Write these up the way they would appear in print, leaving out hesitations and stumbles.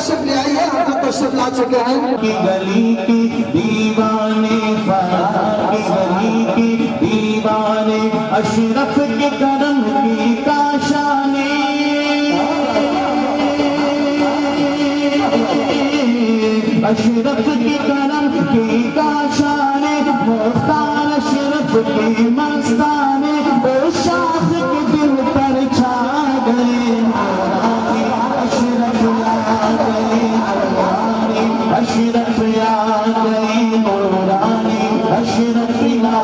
تشریف لے آئیے، ہم تو تشریف لا چکے ہیں. کی گلی کی دیوانے فاتح کی گلی کی دیوانے اشرف کے کرم کی کاشانے اشرف کے کرم کی کاشانے مختار اشرف کی مستانے وہ شاخ کے دل پر چھا گئے اشرف آ گئے اشرف آ گئے نورانی اشرف آ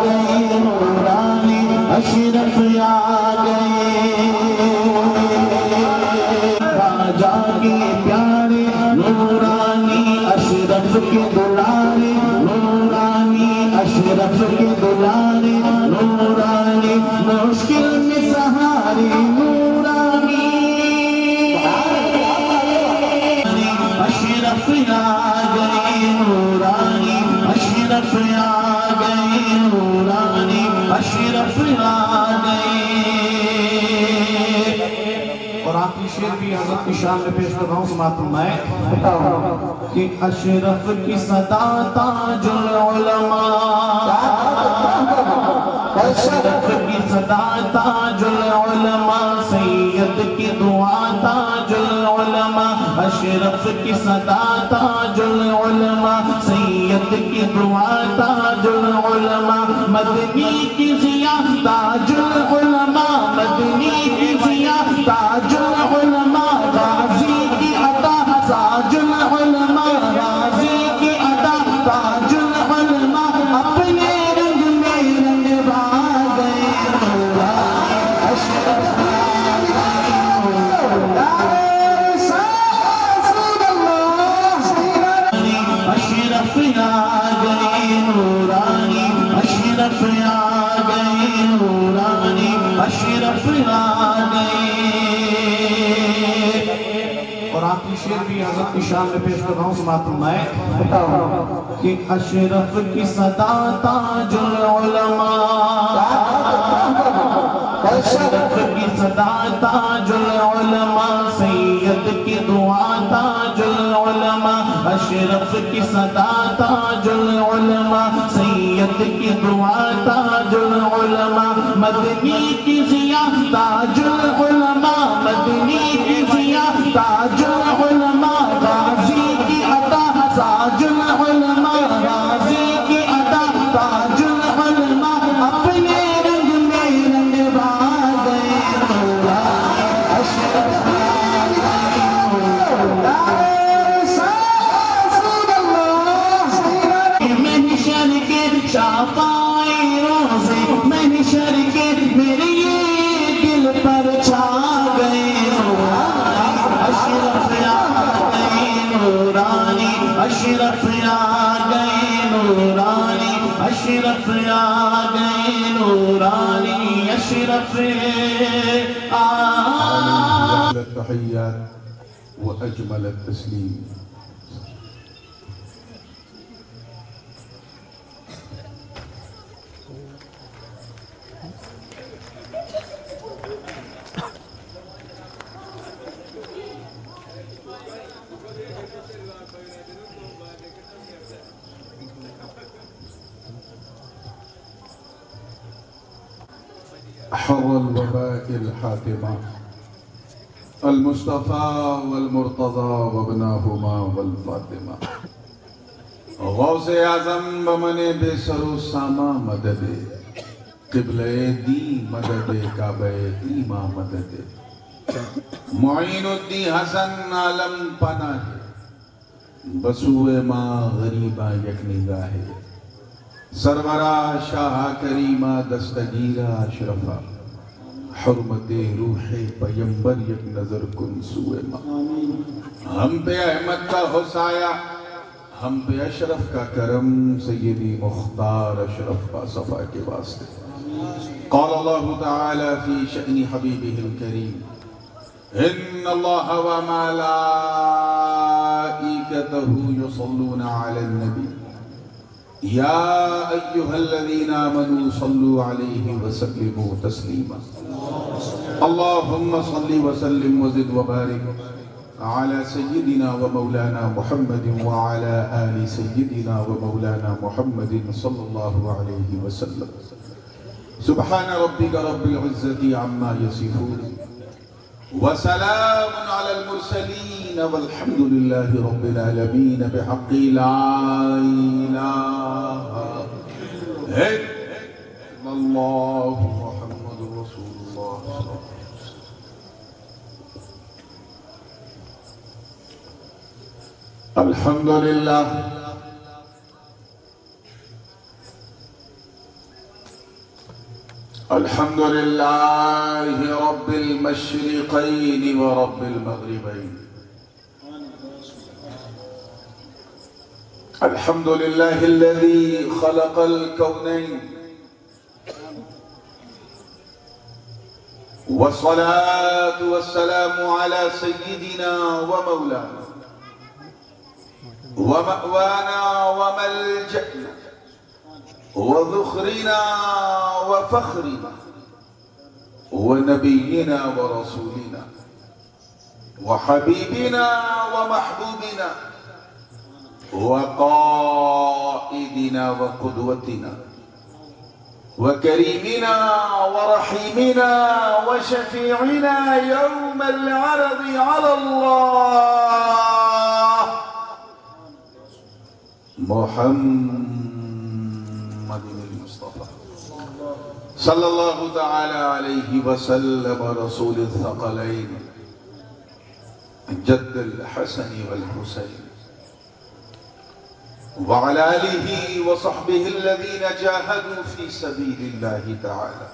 گئے نورانی اشرف آ گئے خواجہ کے پیارے نورانی اشرف کے دلارے نورانی اشرف کے دلارے نورانی مشکل میں سہارے نورانی اشرف آ گئے نورانی اشرف آ گئے نورانی اشرف آ گئے. اور آخری شعر بھی حضرت کی شان میں پیش کر رہا ہوں، سماعت فرمائیں کہ اشرف کی صدا تاج العلماء اشرف کی صدا تاج العلماء سید کی دعا تاج العلماء اشرف کی صدا تاج العلماء سید کی دعا تاج العلماء مدنی کی ضیاء تاج العلماء مدنی کی ضیاء تاج العلماء غازی کی عطا تاج العلماء غازی کی عطا تاج العلماء اپنے رنگ میں رنگ با گئے اشرف اشرف آ گئے نورانی اشرف آ گئے نورانی اشرف آ گئے. اور آخری شعر بھی حضرت کی شان میں پیش کر رہا ہوں، سماعت فرمائیں کہ اشرف کی صدا تاج العلماء اشرف کی صدا تاج العلماء سید کی دعا تاج العلماء اشرف کی صدا تاج العلماء سید کی دعا تاج العلماء مدنی کی ضیاء تاج العلماء مدنی کی ضیاء تاج العلماء غازی کی عطا تاج العلماء غازی کی عطا تاج العلماء اپنے رنگ میں رنگ با گئے اشرف محشر کے شافعی روزے محشر کے میرے یہ دل پر چھا گئے اشرف آ گئے نورانی اشرف آ گئے نورانی اشرف آ گئے نورانی اشرف آ التحيات وأجمل التسليم. حر الوباء الحاتمة المصطفى والمرتضى وابناهما والفاطمة غوث اعظم بمن بے سر و ساما مدد قبلہ دی مدد کعبہ ایما مدد معین الدین حسن عالم پناہ بسوئے ماں غریبہ یک نگاہ سرورہ شاہ کریمہ دستگیرہ اشرفہ حرمت روح پیمبر یک نظر کن سوئے ماں. ہم پہ احمد کا حسایہ ہم پہ اشرف کا کرم سیدی مختار اشرف کا صفحہ کے واسطے. قال اللہ تعالی فی شأن حبیبہ الکریم ان اللہ وملائکتہ یصلون علی النبی یا ایہا الذین آمنوا صلوا علیہ وسلموا تسلیما. اللہم صلی وسلم وزد وبارک على سيدنا ومولانا محمد وعلى آل سيدنا ومولانا محمد صلى الله عليه وسلم. سبحان ربك رب العزة عما يصفون وسلام على المرسلين والحمد لله رب العالمين بحق لا إله إلا الله محمد رسول الله. الحمد لله الحمد لله رب المشرقين ورب المغربين. الحمد لله الذي خلق الكونين والصلاة والسلام على سيدنا ومولانا ومأوانا وملجأنا وذخرنا وفخرنا ونبينا ورسولنا وحبيبنا ومحبوبنا وقائدنا وقدوتنا وكريمنا ورحيمنا وشفيعنا يوم العرض على الله محمد المصطفى صلى الله تعالى عليه وسلم رسول الثقلين جد الحسن والحسين وعلى آله وصحبه الذين جاهدوا في سبيل الله تعالى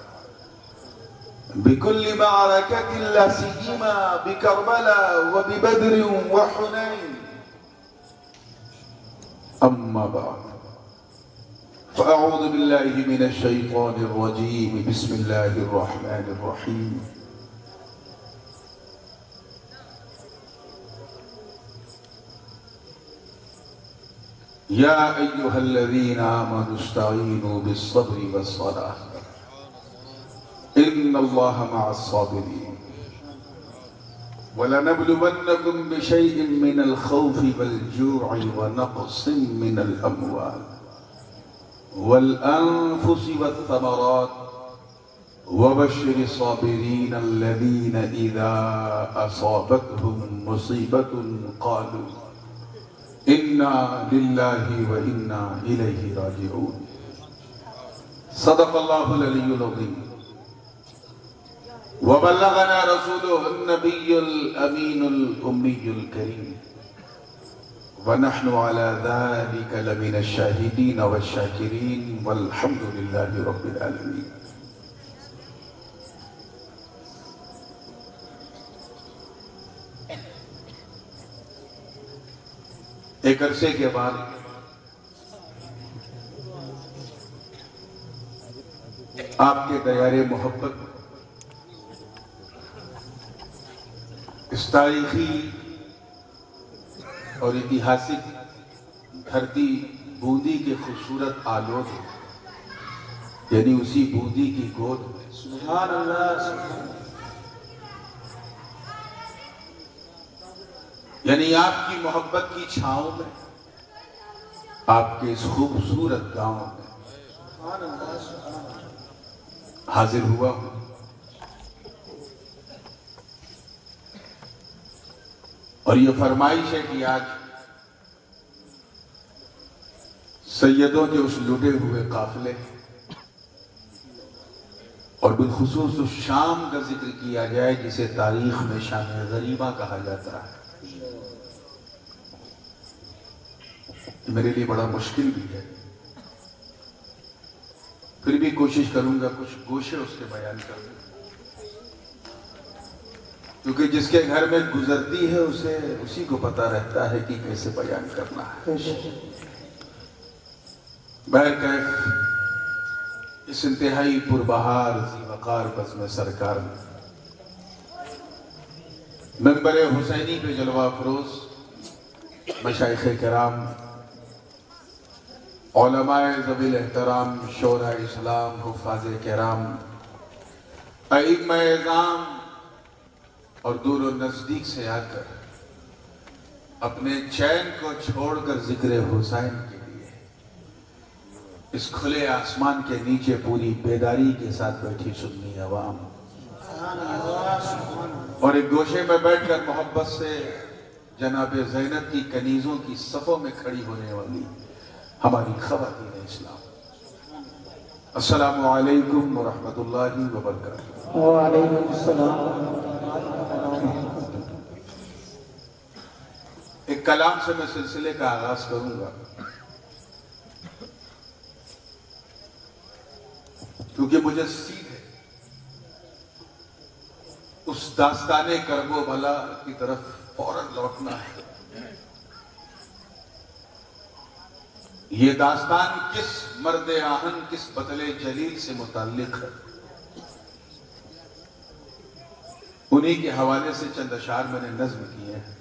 بكل معركة لا سيما بكربلاء وببدر وحنين. أما بعد فأعوذ بالله من الشيطان الرجيم. بسم الله الرحمن الرحيم. يا أيها الذين آمنوا استعينوا بالصبر والصلاة إن الله مع الصابرين. ولنبلونكم بشيء من الخوف والجوع ونقص من الأموال والأنفس والثمرات وبشر الصابرين الذين إذا أصابتهم مصيبة قالوا إنا لله وإنا إليه راجعون. صدق الله العلي العظيم وبلغنا رسوله النبي الأمين الأمي الكريم ونحن على ذلك لمن الشاهدين والشاكرين والحمد لله رب العالمين. ایک عرصے کے بعد آپ کے دیار محبت اس تاریخی اور اتہاسک دھرتی بوندی کے خوبصورت آلود یعنی اسی بوندی کی گود میں سبحان اللہ یعنی آپ کی محبت کی چھاؤں میں آپ کے اس خوبصورت گاؤں میں حاضر ہوا ہوں. اور یہ فرمائش ہے کہ آج سیدوں کے اس لٹے ہوئے قافلے اور بالخصوص اس شام کا ذکر کیا جائے جسے تاریخ میں شام غریبہ کہا جاتا ہے. میرے لیے بڑا مشکل بھی ہے، پھر بھی کوشش کروں گا کچھ گوشے اس کے بیان کرنے، کیونکہ جس کے گھر میں گزرتی ہے اسے اسی کو پتہ رہتا ہے کہ کیسے بیان کرنا ہے. بہرکیف اس انتہائی پربہار ذی وقار بزم سرکار میں منبر حسینی پہ جلوہ افروز مشائخ کرام، علماء ذوی الاحترام، شورا اسلام، حفاظ کرام، ائمہ اعظام اور دور و نزدیک سے آ کر اپنے چین کو چھوڑ کر ذکر حسین کے لیے اس کھلے آسمان کے نیچے پوری بیداری کے ساتھ بیٹھی سنی عوام اور ایک گوشے میں بیٹھ کر محبت سے جناب زینب کی کنیزوں کی صفوں میں کھڑی ہونے والی ہماری خواتین اسلام، السلام علیکم ورحمۃ اللہ وبرکاتہ۔ وعلیکم السلام۔ ایک کلام سے میں سلسلے کا آغاز کروں گا، کیونکہ مجھے سیدھے اس داستان کرب و بلا کی طرف فوراً لوٹنا ہے۔ یہ داستان کس مرد آہن، کس بطل جلیل سے متعلق ہے، انہی کے حوالے سے چند اشعار میں نے نظم کیے ہیں۔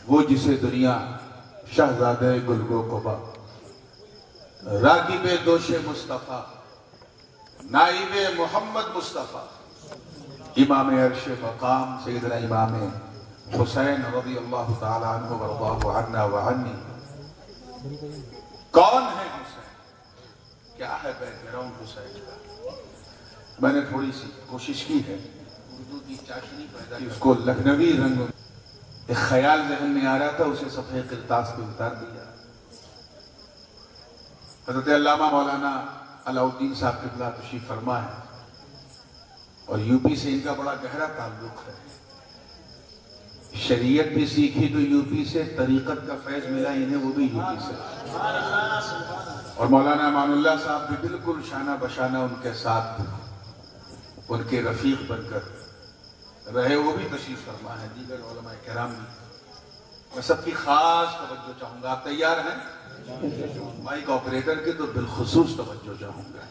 وہ جسے دنیا شہزادہ گلگو قبا، راکب دوش مصطفیٰ، نائب محمد مصطفیٰ، امام عرش مقام سیدنا امام حسین رضی اللہ تعالیٰ عنہ ورضاہ عنا وعنی۔ کون ہے حسین؟ کیا ہے بیک گراؤنڈ حسین کا؟ میں نے تھوڑی سی کوشش کی ہے اردو کی چاشنی پیدا کی، اس کو لکھنوی رنگ ایک خیال ذہن میں آ رہا تھا، اسے صفحہ قرطاس پہ اتار دیا۔ حضرت علامہ مولانا علاء الدین صاحب قبلہ تشریف فرما ہے اور یو پی سے ان کا بڑا گہرا تعلق ہے۔ شریعت بھی سیکھی تو یو پی سے، طریقت کا فیض ملا انہیں وہ بھی یو پی سے، اور مولانا امان اللہ صاحب بھی بالکل شانہ بشانہ ان کے ساتھ ان کے رفیق بن کر رہے، وہ بھی تشریف فرما ہے، دیگر علماء کرام بھی۔ میں سب کی خاص توجہ چاہوں گا، آپ تیار ہیں؟ مائک آپریٹر کی تو بالخصوص توجہ چاہوں گا۔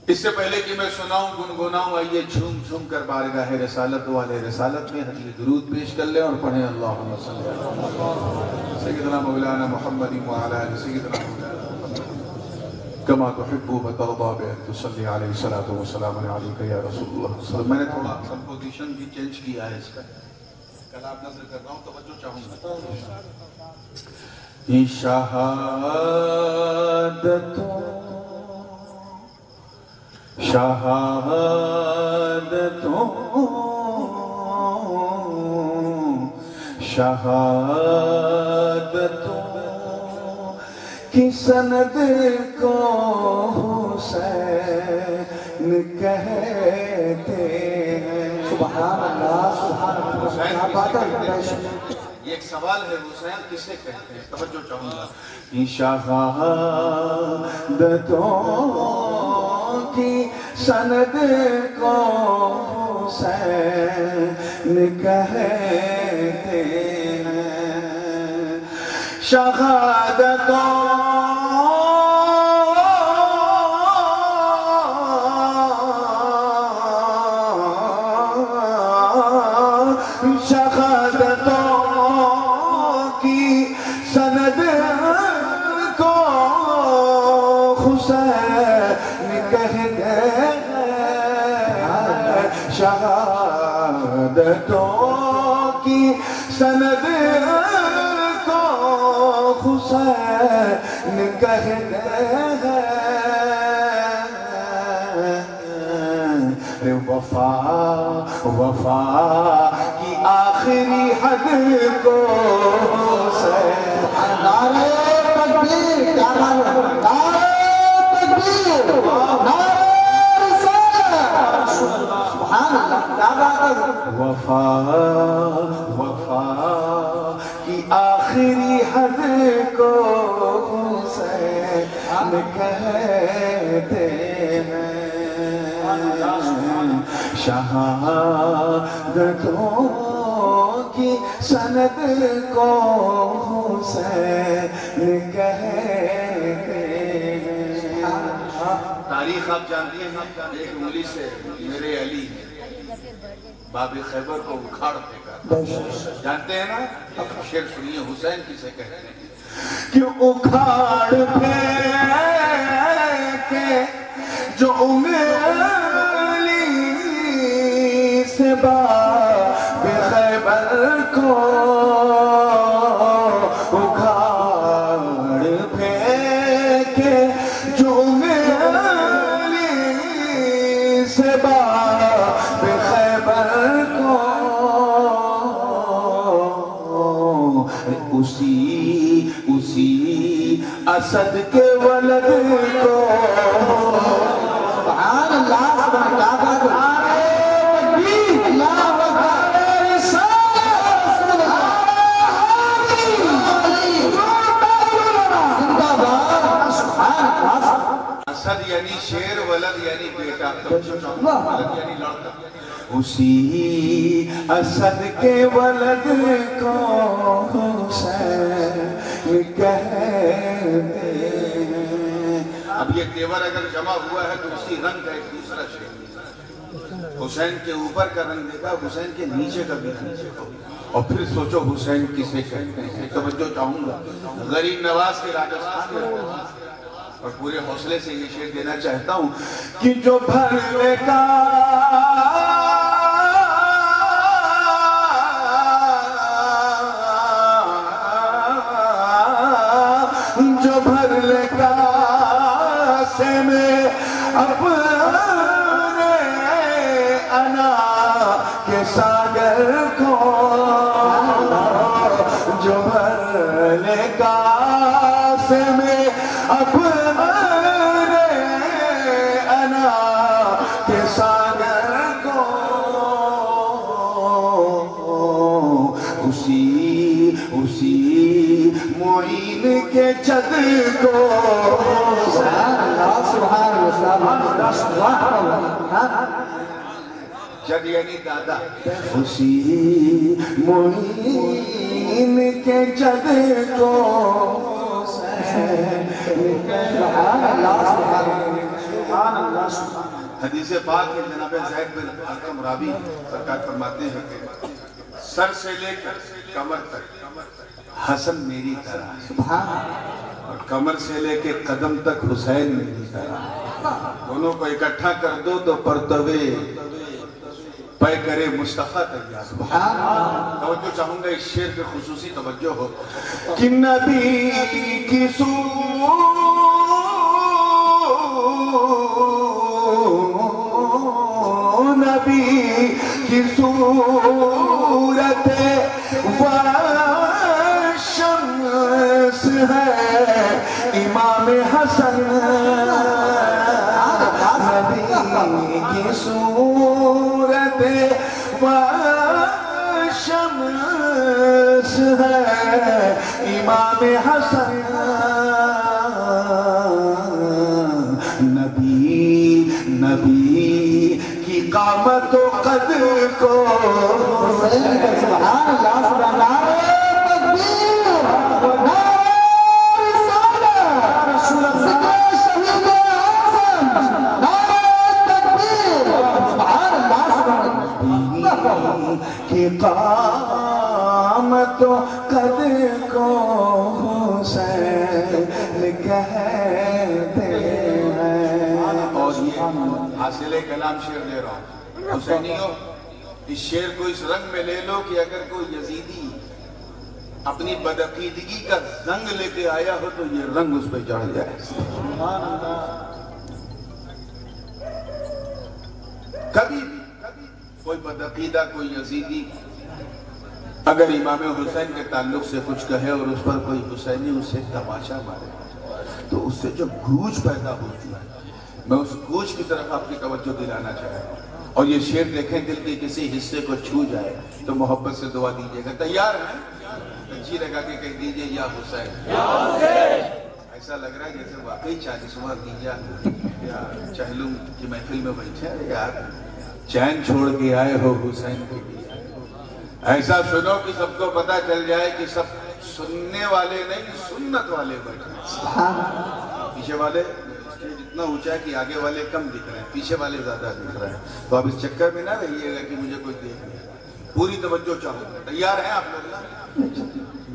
اس سے پہلے کہ میں سناؤں گنگناؤں، آئیے جھوم جھوم کر بارگاہ رسالت والے رسالت میں حدیث درود پیش کر لیں اور پڑھیں اللہم صلی علی سیدنا مولانا محمد وعلی آل سیدنا مولانا محمد کما تحب و ترضى بأن تصلی علیہ الصلاۃ والسلام علیک یا رسول اللہ۔ میں نے تھوڑا کمپوزیشن بھی چینج کیا ہے اس کا، کلام نظر کر رہا ہوں، توجہ چاہوں گا۔ شہادتوں کی سند کو حسین کہتے ہیں۔ سبحان اللہ، سبحان اللہ، کیا بات ہے۔ یہ ایک سوال ہے، حسین کسے کہتے ہیں؟ توجہ چاہوں گا۔ شہادتوں کی سند کو حسین کہتے ہیں۔ شہادتوں شہادتوں کی سند کو حسین کہتے ہیں۔ وفا وفا کی آخری حد کو حسین۔ نعرہ تکبیر، نعرہ تکبیر، نعرہ وفا وفا کی آخری حد کو حسین کہتے ہیں۔ شہادتوں کی سند کو حسین کہتے ہیں۔ تاریخ آپ جانتے ہیں، ایک انگلی سے میرے علی باب خیبر کو اکھاڑ پھینکا، جانتے ہیں نا؟ اب شعر سنیے، حسین کسے کہتے ہیں؟ کہ اکھاڑ پھینکے جو انگلی سے باب خیبر کو اکھاڑ پھینکے جو انگلی سے باب خیبر کو، اسی اسد کے ولد کو، سبحان اللہ سبحان اللہ اسد یعنی شیر، ولد یعنی بیٹا، ولد یعنی لڑکا، اسی اسد کے ولد کو حسین کہتے ہیں۔ اب یہ تیور اگر جمع ہوا ہے تو اسی رنگ کا ایک دوسرا شیر، حسین کے اوپر کا رنگ دیکھا، حسین کے نیچے کا بھی رنگ دیکھا، اور پھر سوچو حسین کسے کہتے ہیں۔ توجہ چاہوں گا، غریب نواز کے راجستھان میں اور پورے حوصلے سے یہ شعر دینا چاہتا ہوں کہ جو بھرنے کا سے میں اپنے انا کے ساگر کو، جو بھرنے کا سے میں اپنے انا کے ساگر کو، اسی معین کے چد کو، جد یعنی دادا، اسی معین کے جد کو حدیث پاک ہے جناب زید بن ارقم راوی سرکار فرماتے ہیں کہ سر سے لے کر کمر تک حسن میری طرح ہے، اور کمر سے لے کے قدم تک حسین میری طرح ہے، دونوں کو اکٹھا کر دو تو پرتوے پے کرے مصطفیٰ تیار۔ توجہ چاہوں گا اس شعر پہ خصوصی توجہ ہو کہ نبی کی نبی کی صورت شمس ہے امام حسن، نبی کی صورت شمس ہے امام حسن، نبی کی قامت و قد کو، سبحان اللہ سبحان اللہ کی قامت و قد کو حسین کہتے ہیں۔ اور یہ حاصل کلام شعر دے رہا ہوں حسینیوں، اس شعر کو اس رنگ میں لے لو کہ اگر کوئی یزیدی اپنی بدعقیدگی کا زنگ لے کے آیا ہو تو یہ رنگ اس پہ چڑھ جائے۔ کبھی بھی کوئی بدعقیدہ کوئی یزیدی اگر امام حسین کے تعلق سے کچھ کہے اور اس پر کوئی حسینی اسے تماشا مارے تو اس سے جو گوج پیدا ہوتی ہے، میں اس گوج کی طرف آپ کی توجہ دلانا چاہتا ہوں۔ اور یہ شعر دیکھیں دل کے کسی حصے کو چھو جائے تو محبت سے دعا دیجیے گا۔ تیار ہیں؟ جی لگا کے کہہ دیجیے یا حسین، ایسا لگ رہا ہے جیسے واقعی 40واں دیجا یا چہلم کی محفل میں بیٹھے یار چین چھوڑ کے آئے ہو حسین کے لیے۔ ایسا سنو کہ سب کو پتا چل جائے کہ سب سننے والے نہیں سنت والے بیٹھے، پیچھے والے اتنا اونچا ہے کہ آگے والے کم دکھ رہے ہیں، پیچھے والے زیادہ دکھ رہے ہیں۔ تو اب اس چکر میں نہ رہیے گا کہ مجھے کوئی دیکھ لے، پوری توجہ چاہوں گا۔ تیار ہیں آپ لوگ؟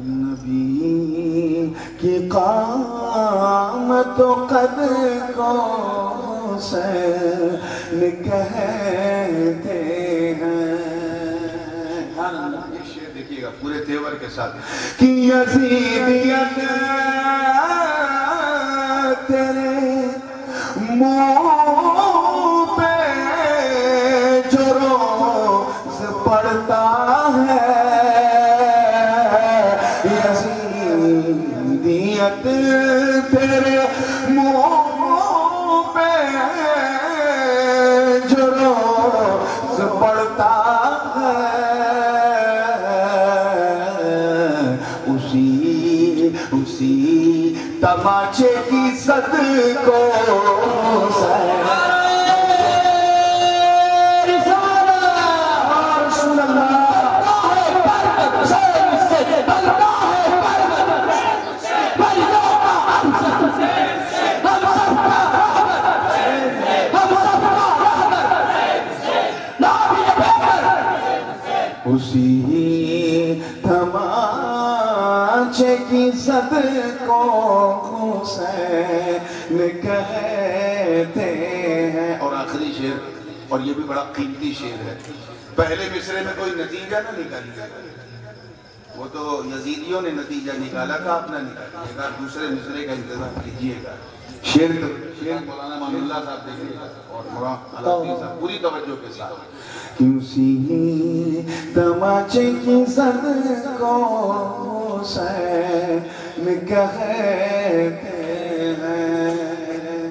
نبی کی قامت و قد کو حسین کہتے ہیں۔ یہ شعر دیکھیے دیکھیے گا پورے تیور کے ساتھ کہ یزیدیت تیرے منہ پہ جو روز پڑتا ہے، یزیدیت تیرے منہ پہ جو روز پڑتا ہے، اسی تماچے کی صدقوں سے اسی تماچے کی صدقوں سے کہتے ہیں۔ اور آخری شعر، اور یہ بھی بڑا قیمتی شعر ہے، پہلے مصرے میں کوئی نتیجہ نہ نکالی گا، وہ تو یزیدیوں نے نتیجہ نکالا تھا، اپنا نکالیے گا، دوسرے مصرے کا انتظار کیجیے گا۔ شعر مولانا امان اللہ صاحب دیکھیے گا اور مولانا علاؤدین صاحب پوری توجہ کے ساتھ۔ اسی تماچے کی صدقوں سے کہتے ہیں،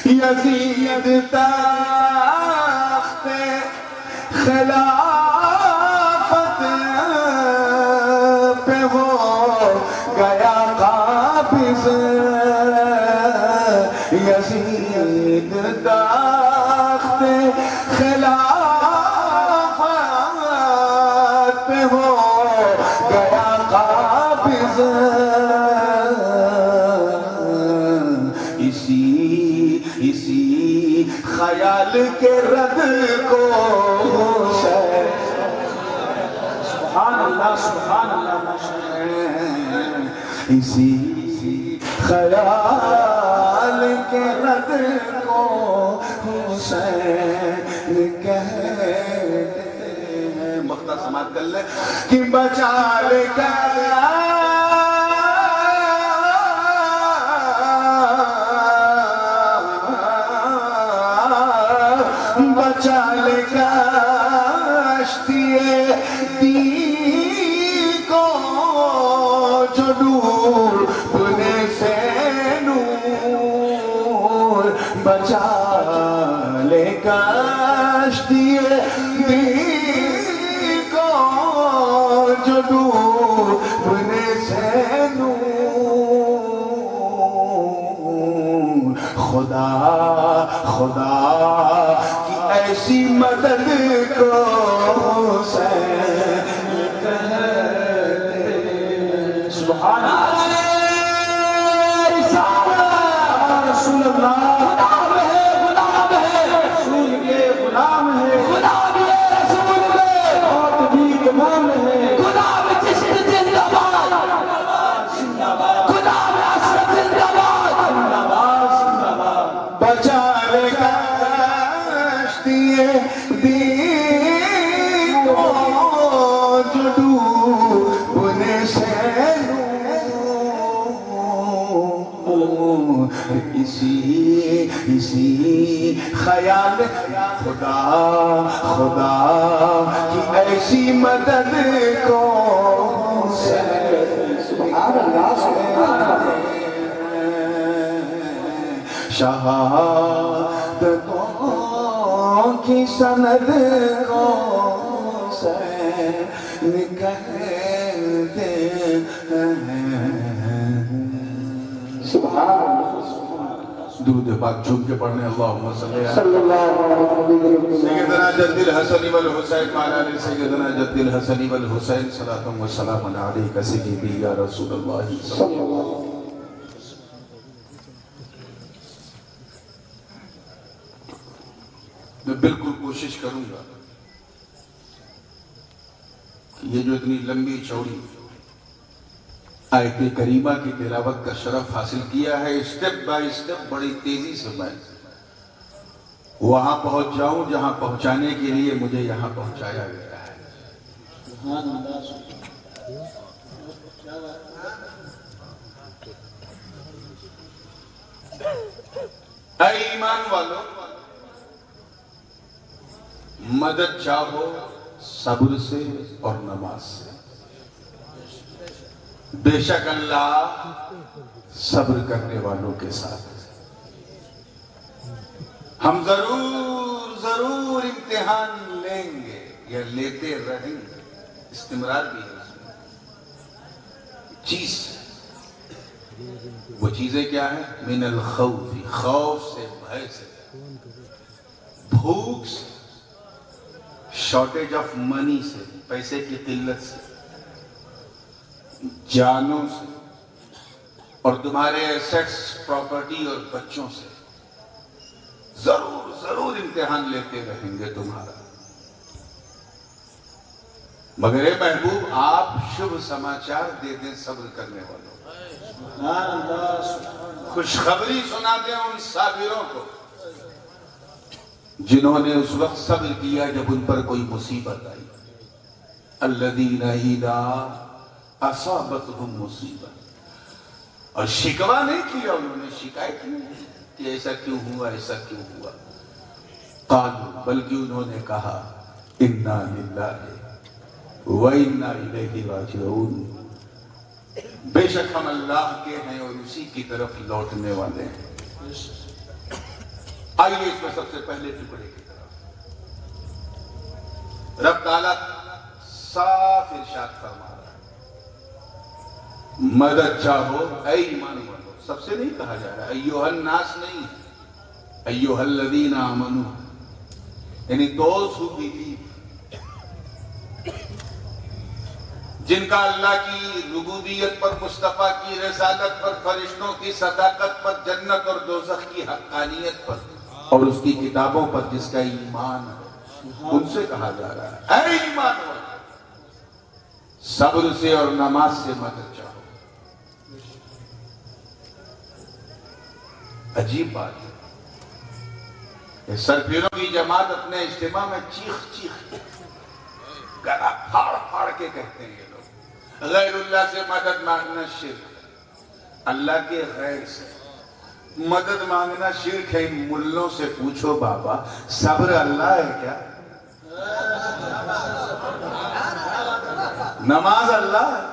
یزید تخت خلافت پہ ہو گیا قابض، یزید تخت خلافت پہ ہو گیا قابض، اسی خیال کے رد کو سبحان اللہ سبحان اللہ، اسی خیال کے رد کو حسین کہتے ہیں۔ مقطع سماعت کر لیں کہ بچا لے بچا لے کشتی دین کو جو ڈوبنے سے نور، بچا لے کشتی دین کو جو ڈوبنے سے نور، خدا کی ایسی مدد کو سبحان اللہ، رسول اللہ غلام ہے، رسول کے غلام ہے، غلام ہے رسول کے، بہت بھی کمال ہے، غلام چشت زندہ باد، غلام اشرف زندہ باد، بچا لے کشتی دین کو جو ڈوبنے سے نور، اسی خیال خدا کی ایسی مدد کو سبحان اللہ سبحان اللہ، شہادتوں کی سند کو کہتے ہیں۔ سبحان اللہ، درود پاک جھوم کے پڑھنے اللہم صلی صلی اللہ علیہ وسلم، سیدنا جد الحسن والحسین وعلی آل سیدنا جد الحسن والحسین صلاۃ و سلام علیک سیدی یا رسول اللہ صلی اللہ علیہ وسلم۔ میں بالکل کوشش کروں گا کہ یہ جو اتنی لمبی چوڑی آیت کریمہ کی تلاوت کا شرف حاصل کیا ہے، اسٹیپ بائی اسٹیپ بڑی تیزی سے میں وہاں پہنچ جاؤں جہاں پہنچانے کے لیے مجھے یہاں پہنچایا گیا ہے۔ ایمان والو مدد چاہو صبر سے اور نماز سے، بے شک اللہ صبر کرنے والوں کے ساتھ ہے۔ ہم ضرور امتحان لیں گے یا لیتے رہیں گے، استمرار بھی ہے اس میں۔ چیز وہ چیزیں کیا ہیں؟ من الخوف، خوف سے، بھے سے، بھوک سے، شارٹیج آف منی سے، پیسے کی قلت سے، جانوں سے، اور تمہارے ایسٹس، پراپرٹی اور بچوں سے ضرور امتحان لیتے رہیں گے تمہارا۔ مگر اے محبوب آپ شبھ سماچار دے دیں صبر کرنے والوں، خوشخبری سنا دیں ان صابروں کو جنہوں نے اس وقت صبر کیا جب ان پر کوئی مصیبت آئی۔ الذین اذا اصابتہم مصیبت، اور شکوہ نہیں کیا انہوں نے، شکایت نہیں کہ ایسا کیوں ہوا، ایسا کیوں ہوا، قالوا، بلکہ انہوں نے کہا انا للہ وَإِنَّا إِلَيْهِ رَاجِعُونَ، بے شک ہم اللہ کے ہیں اور اسی کی طرف لوٹنے والے ہیں۔ آئیے اس میں سب سے پہلے ٹکڑے کی طرف، رب تعالیٰ صاف ارشاد فرما رہا ہے مدد چاہو اے ایمان والو، سب سے نہیں کہا جا رہا ایوہ الناس نہیں، ایوہ الذین آمنوا، یعنی those who believe، جن کا اللہ کی ربوبیت پر، مصطفیٰ کی رسالت پر، فرشتوں کی صداقت پر، جنت اور دوزخ کی حقانیت پر اور اس کی کتابوں پر جس کا ایمان ہے، ان سے کہا جا رہا ہے اے ایمان والو، صبر سے اور نماز سے مدد چاہو۔ عجیب بات ہے، یہ سرفیروں کی جماعت اپنے اجتماع میں چیخ گلا پھاڑ کے کہتے ہیں یہ لوگ غیر اللہ سے مدد مانگنا شرک، اللہ کے غیر سے مدد مانگنا شرک ہے۔ ان ملوں سے پوچھو بابا صبر اللہ ہے کیا؟ نماز اللہ ہے،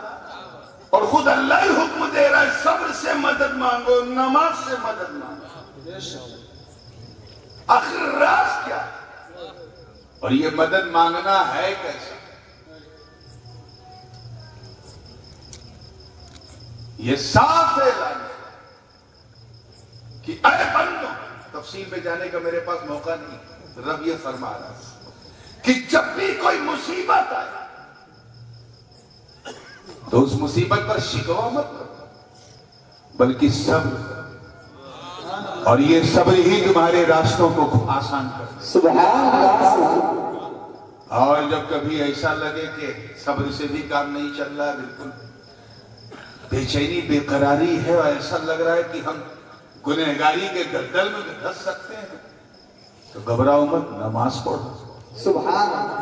اور خود اللہ ہی حکم دے رہا ہے صبر سے مدد مانگو، نماز سے مدد مانگو۔ آخر راز کیا ہے؟ اور یہ مدد مانگنا ہے کیسا؟ یہ صاف اعلان ہے کہ اے بندو، تفصیل میں جانے کا میرے پاس موقع نہیں، رب یہ فرما رہا ہے کہ جب بھی کوئی مصیبت آئے تو اس مصیبت پر شکوہ مت کرو بلکہ صبر کرو، اور یہ صبر ہی تمہارے راستوں کو آسان کرے۔ سبحان اللہ۔ اور جب کبھی ایسا لگے کہ صبر سے بھی کام نہیں چل رہا، بالکل بے چینی، بے قراری ہے، اور ایسا لگ رہا ہے کہ ہم گنہگاری کے دلدل میں دھس سکتے ہیں، تو گھبراؤ مت، نماز پڑھو۔ سبحان اللہ۔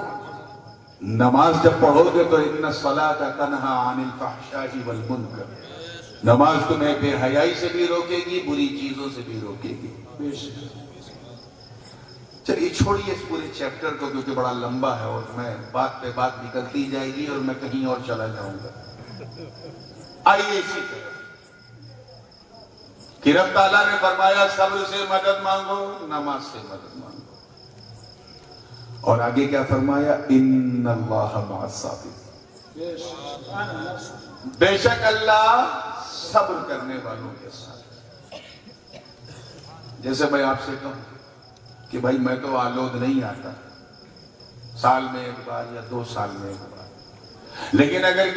نماز جب پڑھو گے تو ان الصلاۃ تنہی عن الفحشاء والمنکر، نماز تمہیں بے حیائی سے بھی روکے گی، بری چیزوں سے بھی روکے گی۔ چلیے چھوڑیے اس پورے چیپٹر کو کیونکہ بڑا لمبا ہے اور میں بات پہ بات نکلتی جائے گی اور میں کہیں اور چلا جاؤں گا۔ آئیے اسی طرح کہ رب تعالیٰ نے فرمایا صبر سے مدد مانگو، نماز سے مدد مانگو، اور آگے کیا فرمایا؟ ان اللہ مع الصابرین، بے شک اللہ صبر کرنے والوں کے ساتھ۔ جیسے میں آپ سے کہوں کہ بھائی میں تو آلود نہیں آتا، سال میں ایک بار یا 2 سال میں ایک بار، لیکن اگر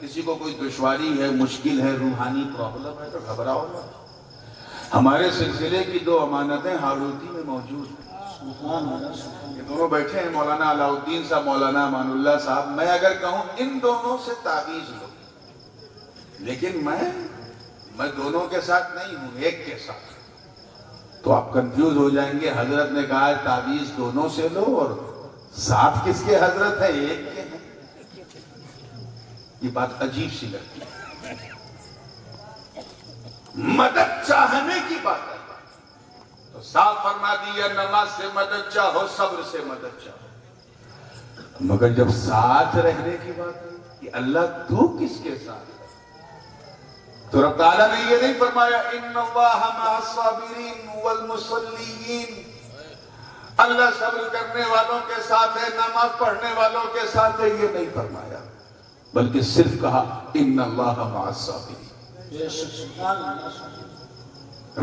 کسی کو کوئی دشواری ہے، مشکل ہے، روحانی پرابلم ہے تو گھبراؤ مت۔ ہمارے سلسلے کی 2 امانتیں ہاروتی میں موجود ہیں، یہ دونوں بیٹھے ہیں، مولانا علاء الدین صاحب، مولانا امان اللہ صاحب۔ میں اگر کہوں ان دونوں سے تعویذ لو، لیکن میں دونوں کے ساتھ نہیں ہوں، ایک کے ساتھ، تو آپ کنفیوز ہو جائیں گے۔ حضرت نے کہا ہے تعویذ دونوں سے لو، اور ساتھ کس کے حضرت ہے؟ ایک کے ہیں۔ یہ بات عجیب سی لگتی ہے، مدد چاہنے کی بات ہے، صاف فرما دیا نماز سے مدد چاہو، صبر سے مدد چاہو۔ مگر جب ساتھ رہنے کی بات ہے کہ اللہ تو کس کے ساتھ ہے، تو رب تعالیٰ نے یہ نہیں فرمایا ان اللہ مع الصابرین والمصلیین، اللہ صبر کرنے والوں کے ساتھ ہے، نماز پڑھنے والوں کے ساتھ ہے، یہ نہیں فرمایا، بلکہ صرف کہا ان اللہ مع الصابرین۔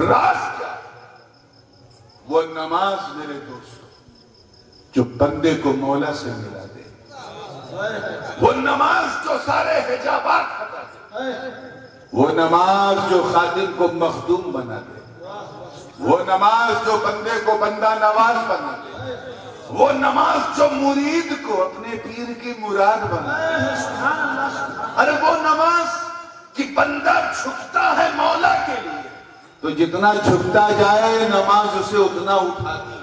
راز کیا؟ وہ نماز میرے دوستو جو بندے کو مولا سے ملا دے، وہ نماز جو سارے حجابات ہٹا دے، وہ نماز جو خادم کو مخدوم بنا دے، وہ نماز جو بندے کو بندہ نواز بنا دے، وہ نماز جو مرید کو اپنے پیر کی مراد بنا دے۔ ارے وہ نماز کہ بندہ جھکتا ہے مولا کے لیے تو جتنا جھکتا جائے نماز اسے اتنا اٹھاتی ہے۔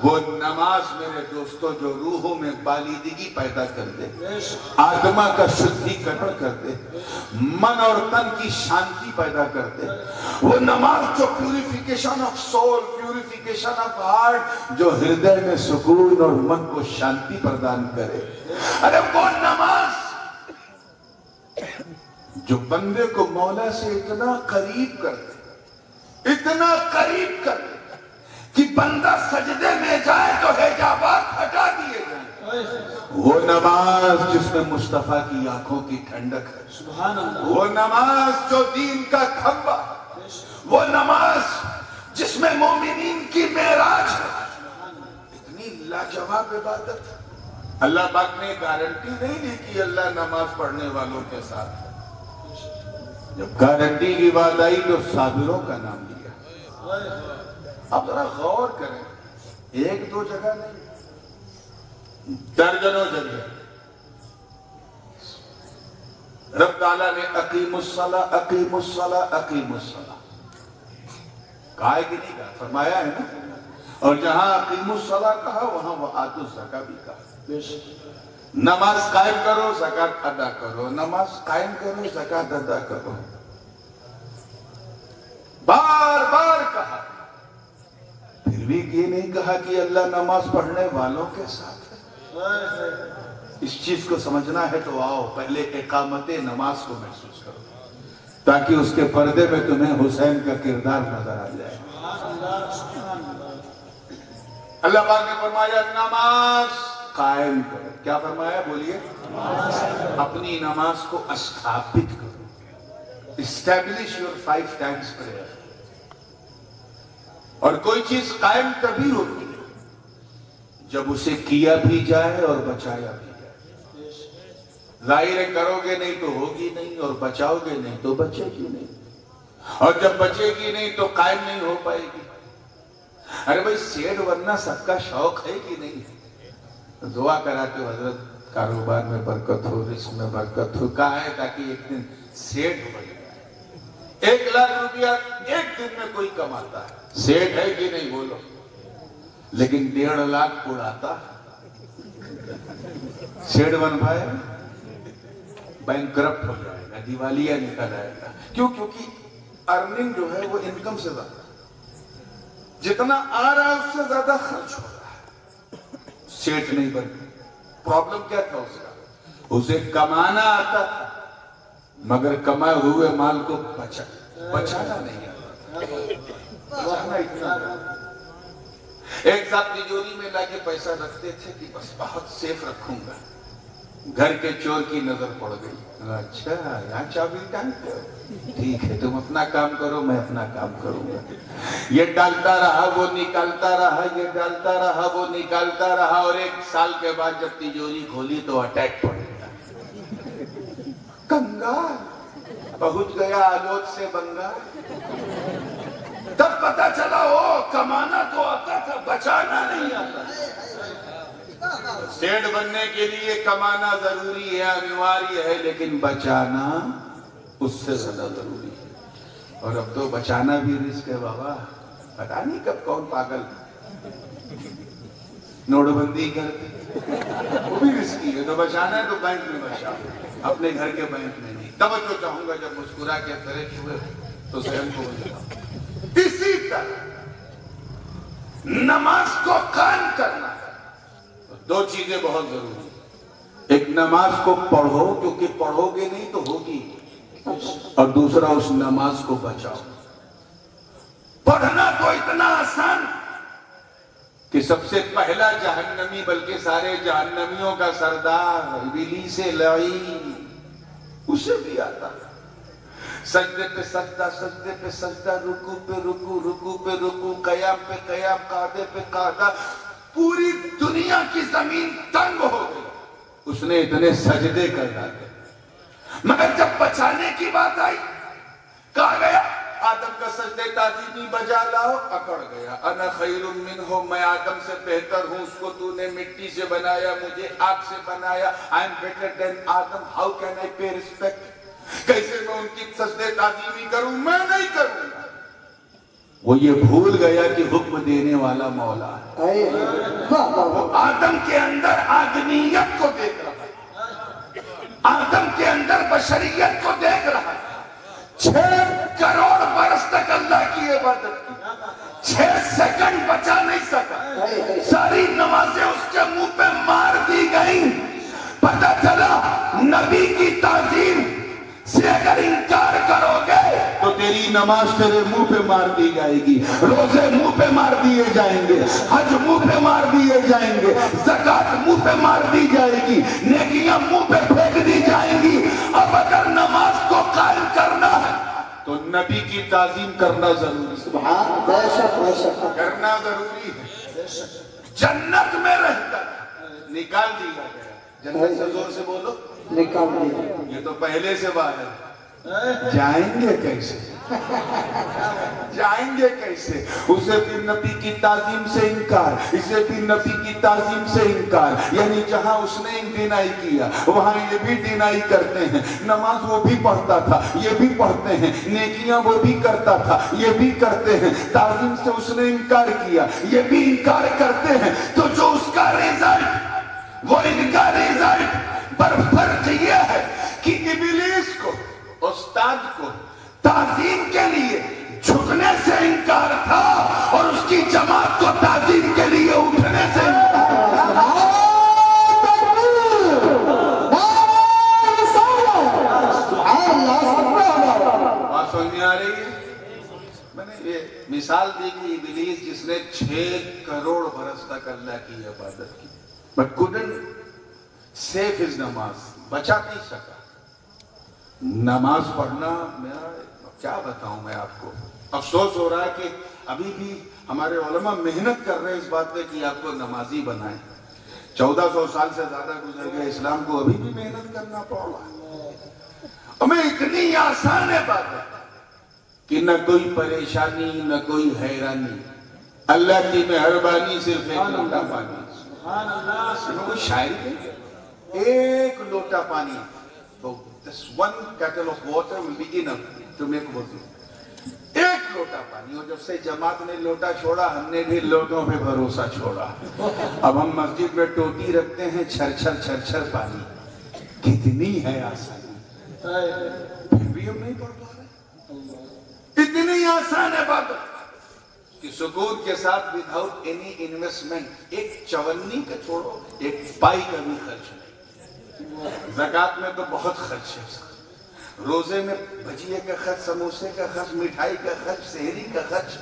وہ نماز میرے دوستو جو روحوں میں بالیدگی پیدا کر دے، آدمہ کا شدھی کٹر کر دے، من اور تن کی شانتی پیدا کر دے، وہ نماز جو purification of civil, purification of heart, جو ہردے میں سکون اور من کو شانتی پردان کرے، ارے وہ نماز جو بندے کو مولا سے اتنا قریب کر دے، اتنا قریب کر دے کہ بندہ سجدے میں جائے تو حجابات ہٹا دیے جائیں، وہ نماز جس میں مصطفیٰ کی آنکھوں کی ٹھنڈک ہے، وہ نماز جو دین کا کھمبا، وہ نماز جس میں مومنین کی معراج ہے، اتنی لاجواب عبادت۔ اللہ پاک نے گارنٹی نہیں دی کہ اللہ نماز پڑھنے والوں کے ساتھ، جب گارنٹی کی بات آئی تو صابروں کا نام لیا۔ اب ذرا غور کریں، ایک دو جگہ نہیں، درجنوں جگہ رب تعالیٰ نے اقیم الصلاۃ اقیم الصلاۃ اقیم الصلاۃ کہا ہے کہ نہیں کہا؟ فرمایا ہے نا۔ اور جہاں اقیم الصلاۃ کہا وہاں وآتوا الزکاۃ بھی کہا، نماز قائم کرو زکات ادا کرو، نماز قائم کرو زکات ادا کرو، بار بار کہا۔ پھر بھی یہ نہیں کہا کہ اللہ نماز پڑھنے والوں کے ساتھ ہے۔ اس چیز کو سمجھنا ہے تو آؤ پہلے اقامت نماز کو محسوس کرو، تاکہ اس کے پردے میں تمہیں حسین کا کردار نظر آ جائے۔ اللہ پاک نے فرمایا نماز قائم کرو، کیا فرمایا بولیے؟ اپنی نماز کو استھاپت کرو، اسٹیبلش یور 5 times prayer۔ اور کوئی چیز قائم تبھی ہوتی ہے جب اسے کیا بھی جائے اور بچایا بھی جائے۔ ظاہر کرو گے نہیں تو ہوگی نہیں، اور بچاؤ گے نہیں تو بچے گی نہیں، اور جب بچے گی نہیں تو قائم نہیں ہو پائے گی۔ ارے بھائی سیٹ بننا سب کا شوق ہے کہ نہیں؟ دعا کراتے ہو حضرت کاروبار میں برکت ہو، رزق میں برکت ہو، کہا ہے تاکہ ایک دن سیٹ بن جائے۔ 1 لاکھ روپیہ ایک دن میں کوئی کماتا ہے، سیٹ ہے کہ نہیں بولو؟ لیکن 1.5 لاکھ اڑاتا سیٹ بن پائے؟ بینک کرپٹ ہو جائے گا، دیوالیہ نکل آئے گا۔ کیوں؟ کیونکہ ارننگ جو ہے وہ انکم سے زیادہ، جتنا آ رہا ہے اس سے زیادہ خرچ ہو رہا ہے، سیٹ نہیں بن۔ پرابلم کیا تھا اس کا؟ اسے کمانا آتا تھا مگر کمائے ہوئے مال کو بچانا نہیں آتا۔ ایک صاحب تجوری میں لا کے پیسہ رکھتے تھے کہ بس بہت سیف رکھوں گا، گھر کے چور کی نظر پڑ گئی، اچھا یہاں چابی ٹانگتے ہو، ٹھیک ہے تم اپنا کام کرو میں اپنا کام کروں گا۔ یہ ڈالتا رہا وہ نکالتا رہا، یہ ڈالتا رہا وہ نکالتا رہا، اور 1 سال کے بعد جب تجوری کھولی تو اٹیک پڑ گیا۔ کنگال پہنچ گیا آلوت سے بنگال۔ تب پتا چلا وہ کمانا تو آتا تھا، بچانا نہیں آتا۔ سیٹ بننے کے لیے کمانا ضروری ہے، انواری ہے، لیکن بچانا اس سے زیادہ ضروری ہے۔ اور اب تو بچانا بھی رزق ہے بابا، پتا نہیں کب کون پاگل نوٹ بندی کرتے، وہ بھی رزقی ہے۔ تو بچانا ہے تو بینک میں بچاؤ، اپنے گھر کے بینک میں نہیں۔ توجہ چاہوں گا جب مسکرا کے فریش ہوئے تو ذہن کو بچاؤ۔ اسی طرح نماز کو قائم کرنا ہے. دو چیزیں بہت ضروری ہیں. ایک نماز کو پڑھو کیونکہ پڑھو گے نہیں تو ہوگی, اور دوسرا اس نماز کو بچاؤ. پڑھنا تو اتنا آسان کہ سب سے پہلا جہنمی بلکہ سارے جہنمیوں کا سردار ابلیس لعین اسے بھی آتا ہے. سجدے پہ سجدہ, سجدے پہ سجدہ, رکوع پہ رکوع, رکوع پہ رکوع, قیام پہ قیام, قعدے پہ قعدہ. پوری دنیا کی زمین تنگ ہو گئی, اس نے اتنے سجدے کر ڈالے. مگر جب بچانے کی بات آئی کہا گیا آدم کا سجدے تعظیمی بجا لاؤ, اکڑ گیا. انا خیر منہ, میں آدم سے بہتر ہوں, اس کو تو نے مٹی سے بنایا, مجھے آگ سے بنایا. I am better than Adam, how can I pay respect? کیسے میں ان کی سجدے تعظیمی کروں؟ میں نہیں کروں گا. وہ یہ بھول گیا کہ حکم دینے والا مولا ہے. وہ آدم کے اندر آدمیت کو دیکھ رہا ہے, آدم کے اندر بشریت کو دیکھ رہا ہے. 6 کروڑ برس تک اللہ کی عبادت کی, 6 سیکنڈ بچا نہیں سکا. ساری نمازیں اس کے منہ پہ مار دی گئیں. پتہ چلا نبی کی تعظیم سے اگر انکار کرو گے تو تیری نماز تیرے منہ پہ مار دی جائے گی, روزے منہ پہ مار دیے جائیں گے, حج منہ پہ مار دیے جائیں گے, زکات منہ پہ مار دی جائے گی, نیکیاں منہ پہ پھینک دی جائیں گی. اب اگر نماز کو قائم کرنا ہے تو نبی کی تعظیم کرنا ضروری ہے. کرنا ضروری ہے. جنت میں رہ کر نکال دیا گیا. جنت سے زور سے بولو, نکال دیا. یہ تو پہلے سے باہر. جائیں گے کیسے, جائیں گے کیسے؟ اسے بھی نبی کی تعظیم سے انکار, اسے بھی نبی کی تعظیم سے انکار. یعنی جہاں اس نے ڈینائی کیا وہاں یہ بھی ڈینائی کرتے ہیں. نماز وہ بھی پڑھتا تھا, یہ بھی پڑھتے ہیں. نیکیاں وہ بھی کرتا تھا, یہ بھی کرتے ہیں. تعظیم سے اس نے انکار کیا, یہ بھی انکار کرتے ہیں. تو جو اس کا رزلٹ, وہ ان کا رزلٹ پر فرق یہ ہے کہ ابلیس کو, استاد کو تعظیم کے لیے جھکنے سے انکار تھا اور اس کی جماعت کو تعظیم کے لیے اٹھنے سے انکار تھا. بات سمجھ میں آ رہی ہے؟ میں نے یہ مثال دی کہ ابلیس جس نے 6 کروڑ برس تک اللہ کی عبادت کی but couldn't save his نماز, بچا نہیں سکا. نماز پڑھنا میرا کیا بتاؤں میں آپ کو. افسوس ہو رہا ہے کہ ابھی بھی ہمارے علماء محنت کر رہے ہیں اس بات پہ کہ آپ کو نمازی بنائیں. 1400 سال سے زیادہ گزر گئے, اسلام کو ابھی بھی محنت کرنا پڑ رہا ہے. ہمیں اتنی آسان ہے بات ہے کہ نہ کوئی پریشانی نہ کوئی حیرانی. اللہ کی مہربانی صرف ایک لوٹا پانی. کوئی شاعری نہیں, ایک لوٹا پانی تو this one kettle of water will be enough to make wudu. ایک لوٹا پانی. اور جب سے جماعت نے لوٹا چھوڑا ہم نے بھی لوٹوں پہ بھروسہ چھوڑا. اب ہم مسجد میں ٹوٹی رکھتے ہیں, چھر چھر چھر چھر پانی. کتنی ہے آسانی, پھر بھی ہم نہیں پڑھ پا رہے. اتنی آسان ہے بات کہ سکون کے ساتھ وداؤٹ اینی انویسٹمنٹ, ایک چونی کا چھوڑو, ایک پائی کا بھی خرچ نہیں. زکات میں تو بہت خرچ ہے, روزے میں بھجیے کا خرچ, سموسے کا خرچ, مٹھائی کا خرچ, سحری کا خرچ.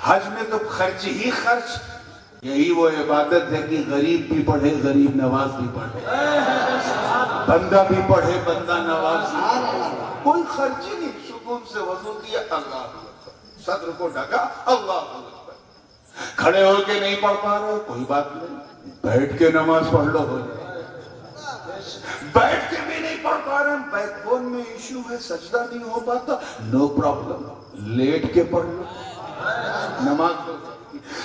حج میں تو خرچ ہی خرچ. یہی وہ عبادت ہے کہ غریب بھی پڑھے غریب نواز بھی پڑھے, بندہ بھی پڑھے بندہ نواز بھی پڑھے. کوئی خرچ ہی نہیں. سکون سے وضو کیا, اللہ اکبر, صدر کو ڈھکا, اللہ اکبر. کھڑے ہو کے نہیں پڑھ پا رہے کوئی بات نہیں, بیٹھ کے نماز پڑھ لو. ہو جائے. بیٹھ کے بھی نہیں پڑھ پا رہے, بیک بون میں ایشو ہے, سجدہ نہیں ہو پاتا, نو پرابلم, لیٹ کے پڑھ لو نماز.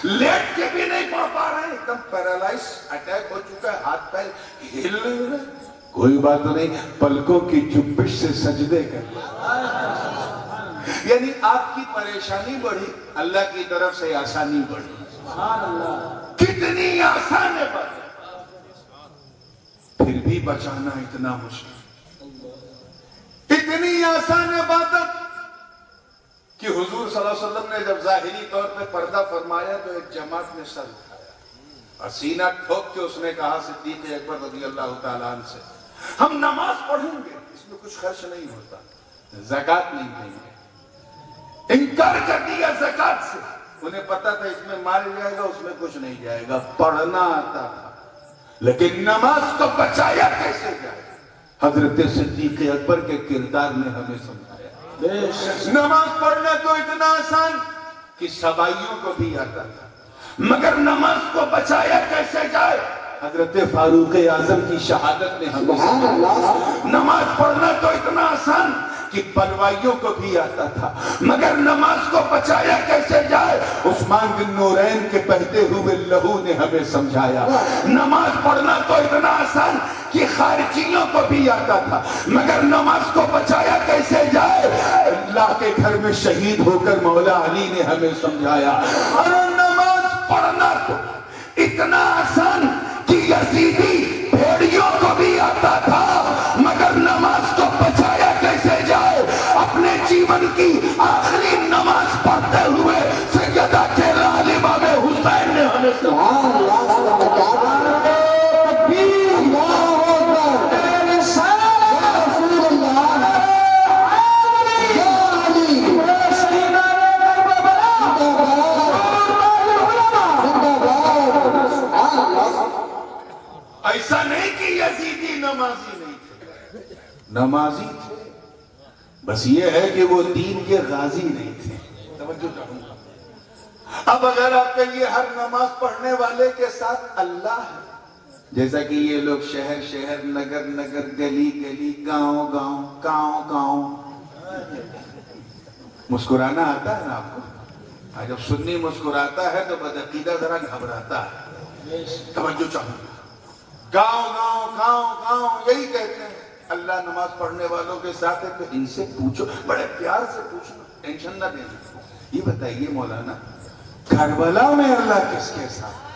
لیٹ کے بھی نہیں پڑھ پا رہے, ایک دم پیرالائز اٹیک ہو چکا ہے, ہاتھ پیر ہل نہیں رہے, کوئی بات نہیں, پلکوں کی جنبش سے سجدے کر. یعنی آپ کی پریشانی بڑھی, اللہ کی طرف سے آسانی بڑھی. کتنی آسان ہے بات, پھر بھی بچانا اتنا مشکل. اتنی آسان عبادت کہ حضور صلی اللہ علیہ وسلم نے جب ظاہری طور پہ پردہ فرمایا تو ایک جماعت نے سر اٹھایا اور سینہ ٹھوک کے اس نے کہا صدیق اکبر رضی اللہ تعالیٰ عنہ سے، ہم نماز پڑھیں گے، اس میں کچھ خرچ نہیں ہوتا، زکوٰۃ نہیں دیں گے۔ انکار کر دیا زکوٰۃ سے، انہیں پتا تھا اس میں مال جائے گا، اس میں کچھ نہیں جائے گا، پڑھنا آتا تھا، لیکن نماز کو بچایا کیسے جائے؟ حضرت صدیق اکبر کے کردار نے ہمیں سمجھایا۔ نماز پڑھنا تو اتنا آسان کہ سبائیوں کو بھی آتا تھا، مگر نماز کو بچایا کیسے جائے؟ حضرت فاروق اعظم کی شہادت نے ہمیں سمجھایا۔ نماز پڑھنا تو اتنا آسان کہ بلوائیوں کو بھی آتا تھا، مگر نماز کو بچایا کیسے جائے؟ عثمان بن نورین کے بہتے ہوئے لہو نے ہمیں سمجھایا۔ نماز پڑھنا تو اتنا آسان کہ خارجیوں کو بھی آتا تھا، مگر نماز کو بچایا کیسے جائے؟ اللہ کے گھر میں شہید ہو کر مولا علی نے ہمیں سمجھایا۔ اور نماز پڑھنا تو اتنا آسان کہ یزیدی بھیڑیوں کو بھی آتا تھا، مگر نماز کو بچایا کیسے جائے؟ اپنے جیون کی آخری نماز پڑھتے ہوئے سیدہ کے لال امام حسین نے ہمیں ایسا نہیں کہ یزیدی نمازی نہیں تھے، نمازی تھے، بس یہ ہے کہ وہ دین کے غازی نہیں تھے۔ توجہ چاہوں گا، اب اگر آپ کہیے ہر نماز پڑھنے والے کے ساتھ اللہ ہے، جیسا کہ یہ لوگ شہر شہر، نگر نگر، گلی گلی، گاؤں گاؤں، گاؤں گاؤں، مسکرانا آتا ہے نا آپ کو؟ جب سنی مسکراتا ہے تو بدعقیدہ ذرا گھبراتا ہے۔ توجہ چاہوں گا، گاؤں گاؤں گاؤں گاؤں یہی کہتے ہیں اللہ نماز پڑھنے والوں کے ساتھ ہے، تو ان سے پوچھو، بڑے پیار سے پوچھنا، ٹینشن نہ دینا۔ یہ بتائیے مولانا، کربلا میں اللہ کس کے ساتھ؟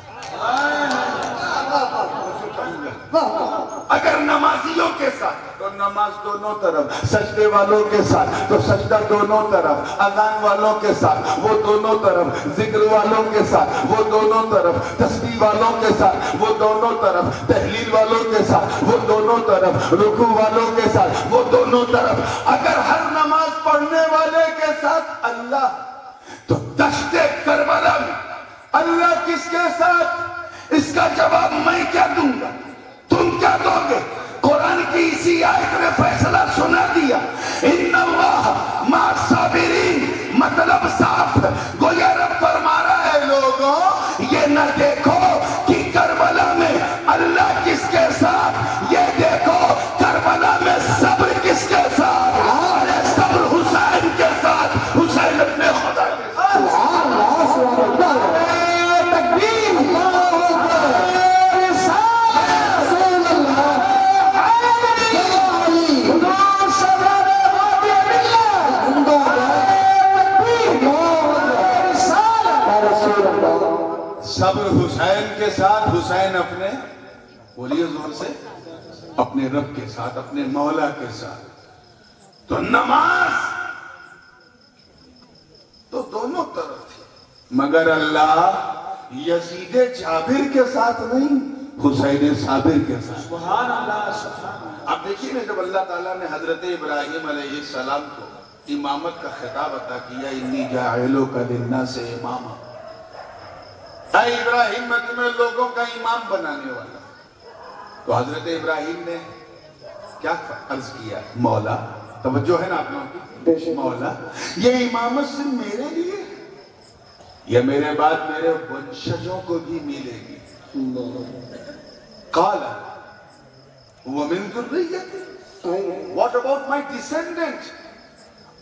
اگر نمازیوں کے ساتھ تو نماز دونوں طرف، سجدے والوں کے ساتھ تو سجدہ دونوں طرف، اذان والوں کے ساتھ وہ دونوں طرف، ذکر والوں کے ساتھ وہ دونوں طرف، تسبیح والوں کے ساتھ وہ دونوں طرف، تحلیل والوں کے ساتھ وہ دونوں طرف، رکوع والوں کے ساتھ وہ دونوں طرف۔ اگر ہر نماز پڑھنے والے کے ساتھ اللہ، تو دشت کربلا میں اللہ کس کے ساتھ؟ اس کا جواب میں کیا دوں گا، تم کیا دو گے؟ قرآن کی اسی آیت نے فیصلہ سنا دیا، ان اللہ مع الصابرین، مطلب صاف، گویا رب فرما رہا ہے لوگوں یہ نہ دیکھو کہ کربلا میں اللہ کس کے ساتھ، یہ دیکھو کربلا میں صبر کس کے ساتھ؟ ارے صبر حسین کے ساتھ، حسین اپنے خدا کے ساتھ۔ صبر حسین کے ساتھ، حسین اپنے، بولیے زور سے، اپنے رب کے ساتھ، اپنے مولا کے ساتھ۔ تو نماز تو دونوں طرف تھی، مگر اللہ یزید جابر کے ساتھ نہیں، حسین صابر کے ساتھ۔ سبحان اللہ، سبحان اللہ۔ اب دیکھیے نا، جب اللہ تعالیٰ نے حضرت ابراہیم علیہ السلام کو امامت کا خطاب عطا کیا، انی جاعلک للناس اماما، اے ابراہیم میں تمہیں لوگوں کا امام بنانے والا، تو حضرت ابراہیم نے کیا عرض کیا؟ مولا، توجہ ہے نا آپ لوگوں کی، مولا یہ امامت صرف میرے لیے یا میرے بعد میرے ونشجوں کو بھی ملے گی؟ قال ومن ذریتی، what about my descendants؟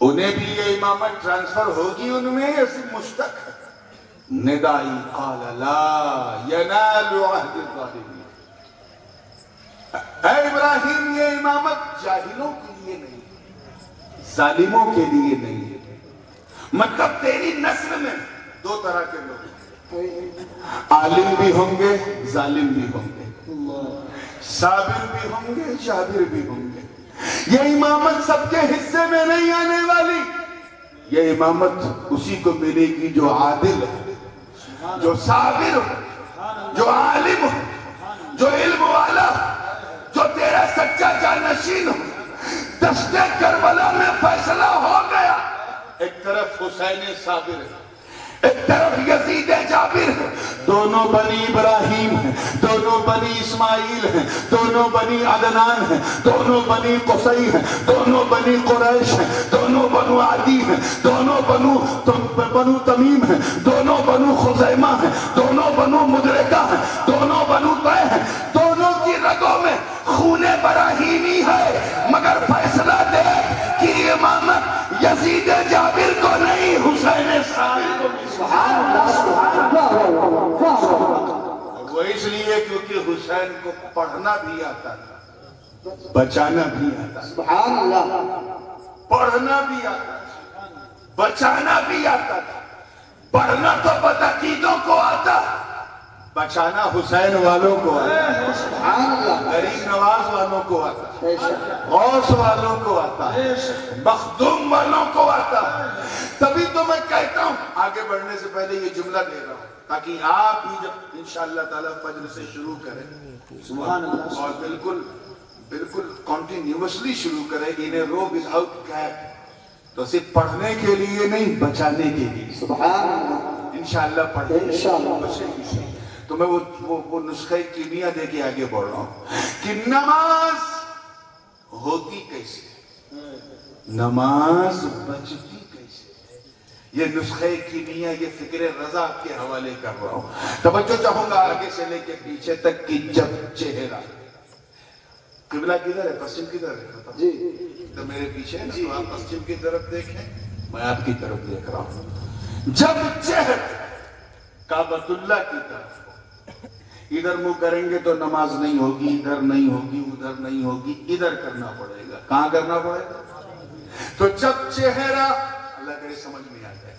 انہیں بھی یہ امامت ٹرانسفر ہوگی ان میں یا صرف مشتق ہے؟ ندائی قال لا ینال عہد الظالمین، اے ابراہیم یہ امامت جاہلوں کے لیے نہیں، ظالموں کے لیے نہیں ہے۔ مطلب تیری نسل میں دو طرح کے لوگ ہیں، عالم بھی ہوں گے، ظالم بھی ہوں گے، صابر بھی ہوں گے، جابر بھی ہوں گے۔ یہ امامت سب کے حصے میں نہیں آنے والی، یہ امامت اسی کو ملے گی جو عادل ہے، جو صابر ہو، جو عالم ہو، جو علم والا، جو تیرا سچا جانشین ہو۔ دشت کربلا میں فیصلہ ہو گیا، ایک طرف حسین صابر ہے، ایک طرف یزید جابر ہے، دونوں بنی ابراہیم ہیں، دونوں بنی اسماعیل ہیں، دونوں بنی عدنان ہیں، دونوں بنی قصی ہیں، دونوں بنی قریش ہیں، دونوں بنو عدی ہیں، دونوں بنو تمیم ہیں، دونوں بنو خزیمہ ہیں، دونوں بنو مدرکہ ہیں، دونوں بنو طے ہیں، دونوں کی رگوں میں خون براہیمی ہے، مگر فیصلہ دے کہ امامت یزید جابر کو نہیں، حسین صابر کو نہیں۔ وہ اس لیے کیونکہ حسین کو پڑھنا بھی آتا تھا، بچانا بھی آتا تھا، سبحان اللہ، پڑھنا بھی آتا تھا، بچانا بھی آتا تھا۔ پڑھنا تو بدعقیدوں کو آتا، بچانا حسین والوں کو آتا، سبحان اللہ، غریب نواز والوں کو آتا، بے شک، غوث والوں کو آتا، مخدوم والوں کو آتا۔ تبھی تو میں کہتا ہوں، آگے بڑھنے سے پہلے یہ جملہ دے رہا ہوں تاکہ آپ بھی جب انشاءاللہ تعالیٰ فجر سے شروع کریں سبحان اللہ، اور بالکل کنٹینیوسلی شروع کریں، انہیں رو وداؤٹ گیپ، تو صرف پڑھنے کے لیے نہیں، بچانے کے لیے سبحان اللہ، انشاءاللہ پڑھیں انشاءاللہ۔ بچیں۔ تو میں وہ نسخہ کیمیا دے کے آگے بڑھ رہا ہوں کہ نماز ہوتی کیسے، نماز بچتی کیسے، یہ نسخہ کیمیا، یہ فکر رضا کے حوالے کر رہا ہوں۔ توجہ چاہوں گا آگے سے لے کے پیچھے تک کی جب چہرہ، قبلہ کدھر ہے، پسچم کدھر ہے جی، تو میرے پیچھے ہے نا، تو آپ پسچم کی طرف دیکھیں، میں آپ کی طرف دیکھ رہا ہوں۔ جب چہر کعبۃ اللہ کی طرف، ادھر منہ کریں گے تو نماز نہیں ہوگی، ادھر نہیں ہوگی، ادھر نہیں ہوگی، ادھر کرنا پڑے گا۔ کہاں کرنا پڑے گا؟ تو جب چہرہ، اللہ کرے سمجھ میں آ جائے،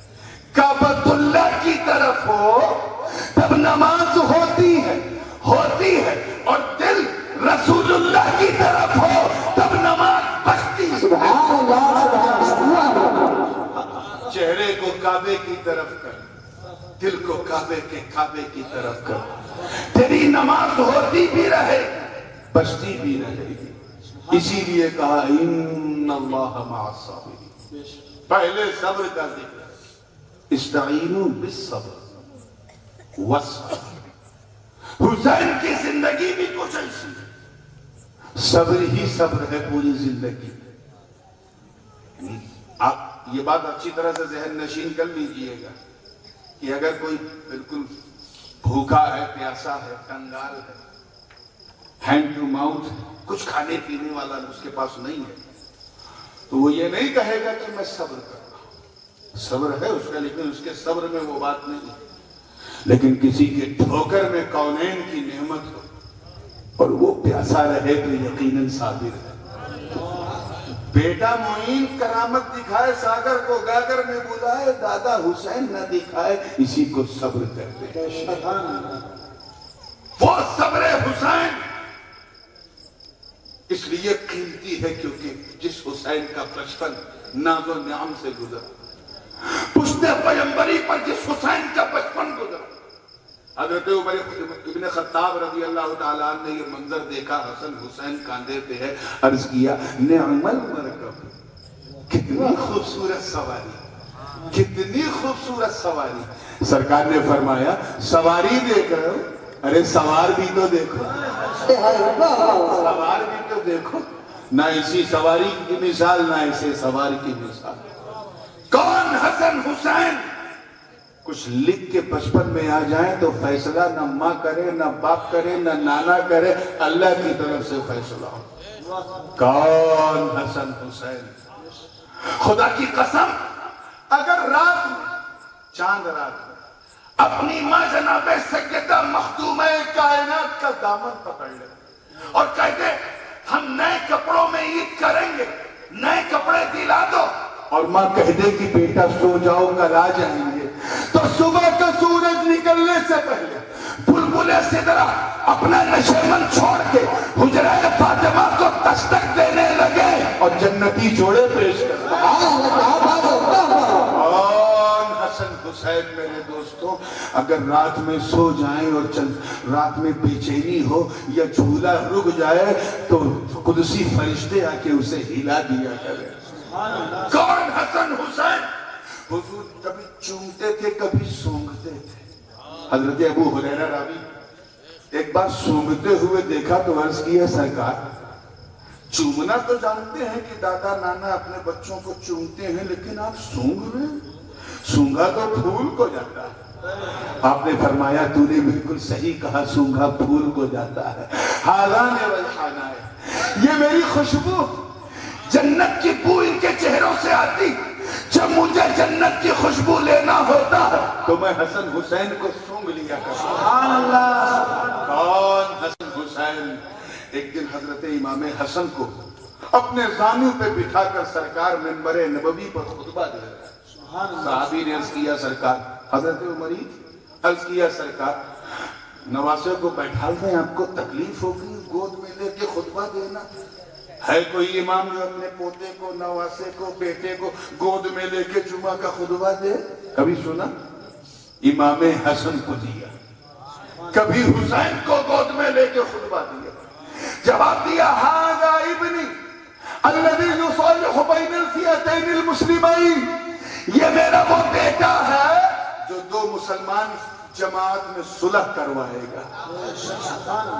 کعبۃ اللہ کی طرف ہو تب نماز ہوتی ہے، اور دل رسول اللہ کی طرف ہو تب نماز بچتی ہے۔ سبحان اللہ، سبحان اللہ، چہرے کو کعبے کی طرف کر، دل کو کعبے کی طرف کر، تیری نماز ہوتی بھی رہے، بچتی بھی رہے گی۔ اسی لیے کہا ان اللہ مع الصابرین، پہلے صبر کا ذکر، استعینوا بالصبر والصبر۔ حسین کی زندگی بھی کچھ ایسی ہے، صبر ہی صبر ہے پوری زندگی۔ آپ یہ بات اچھی طرح سے ذہن نشین کر لیجئے گا کہ اگر کوئی بالکل بھوکا ہے، پیاسا ہے، کنگال ہے، ہینڈ ٹو ماؤتھ، کچھ کھانے پینے والا اس کے پاس نہیں ہے، تو وہ یہ نہیں کہے گا کہ میں صبر کر رہا ہوں۔ صبر ہے اس کا، لیکن اس کے صبر میں وہ بات نہیں ہے۔ لیکن کسی کے ٹھوکر میں کونین کی نعمت ہو اور وہ پیاسا رہے تو یقیناً صابر ہے۔ بیٹا معین کرامت دکھائے، ساگر کو گاگر میں بلائے، دادا حسین نہ دکھائے، اسی کو صبر کرتے ہیں۔ وہ صبر حسین اس لیے قیمتی ہے کیونکہ جس حسین کا بچپن ناز و نعم سے گزرا، پشت پیمبری پر جس حسین کا بچپن گزرا، حضرت عمر ابن خطاب رضی اللہ تعالیٰ عنہ نے یہ منظر دیکھا، حسن حسین کاندھے پہ ہے، عرض کیا نعم المرکب، کتنی خوبصورت سواری، کتنی خوبصورت سواری۔ سرکار نے فرمایا سواری دیکھ رہے ہو، ارے سوار بھی تو دیکھو، سوار بھی تو دیکھو، نہ اسی سواری کی مثال، نہ اسے سوار کی مثال۔ کون حسن حسین؟ کچھ لکھ کے بچپن میں آ جائیں تو فیصلہ نہ ماں کرے، نہ باپ کرے، نہ نانا کرے، اللہ کی طرف سے فیصلہ ہو۔ کون حسن حسین؟ خدا کی قسم، اگر رات میں، چاند رات میں اپنی ماں جناب سیدہ مخدومہ کائنات کا دامن پکڑ لے اور کہتے ہم نئے کپڑوں میں عید کریں گے، نئے کپڑے دلا دو، اور ماں کہہ دے کہ بیٹا سو جاؤ کل آ جائیں گے، تو صبح کا سورج نکلنے سے پہلے بلبل سدرہ اپنا نشیمن چھوڑ کے حجرہ فاطمہ کو دستک دینے لگے اور جنتی جوڑے پیش کر حسین میرے دوستوں اگر رات میں سو جائیں اور رات میں بے چینی ہو یا جھولا رک جائے تو قدسی فرشتے آ کے اسے ہلا دیا کرے. کون حسن حسین؟ حضور کبھی چومتے تھے کبھی سونگتے تھے. حضرت ابو ہریرہ راوی ایک بار سونگتے ہوئے دیکھا تو عرض کیا سرکار چومنا تو جانتے ہیں کہ دادا نانا اپنے بچوں کو چومتے ہیں لیکن آپ سونگ رہے ہیں؟ سونگا تو پھول کو جاتا ہے. آپ نے فرمایا تو نے بالکل صحیح کہا سونگا پھول کو جاتا ہے. حالان والحانا ہے یہ میری خوشبو جنت کی بو ان کے چہروں سے آتی. جب مجھے جنت کی خوشبو لینا ہوتا ہے تو میں حسن حسین کو سونگ لیا کرتا. سبحان اللہ. کون حسن حسین؟ ایک دن حضرت امام حسن کو اپنے زانو پہ بٹھا کر سرکار منبر نبوی پر خطبہ دے رہے. صحابی نے عرض کیا سرکار حضرت عمری عرض کیا سرکار نواسے کو بیٹھا دیں آپ کو تکلیف ہوگی گود میں لے کے خطبہ دینا. ہے کوئی امام جو اپنے پوتے کو نواسے کو بیٹے کو گود میں لے کے جمعہ کا خطبہ دے؟ کبھی سنا؟ امام حسن کو دیا. کبھی حسین کو گود میں لے کے خطبہ دیا. جواب دیا ھذا ابنی الذی یصلح بین الفئتین المسلمین. یہ میرا وہ بیٹا ہے جو دو مسلمان جماعت میں صلح کروائے گا.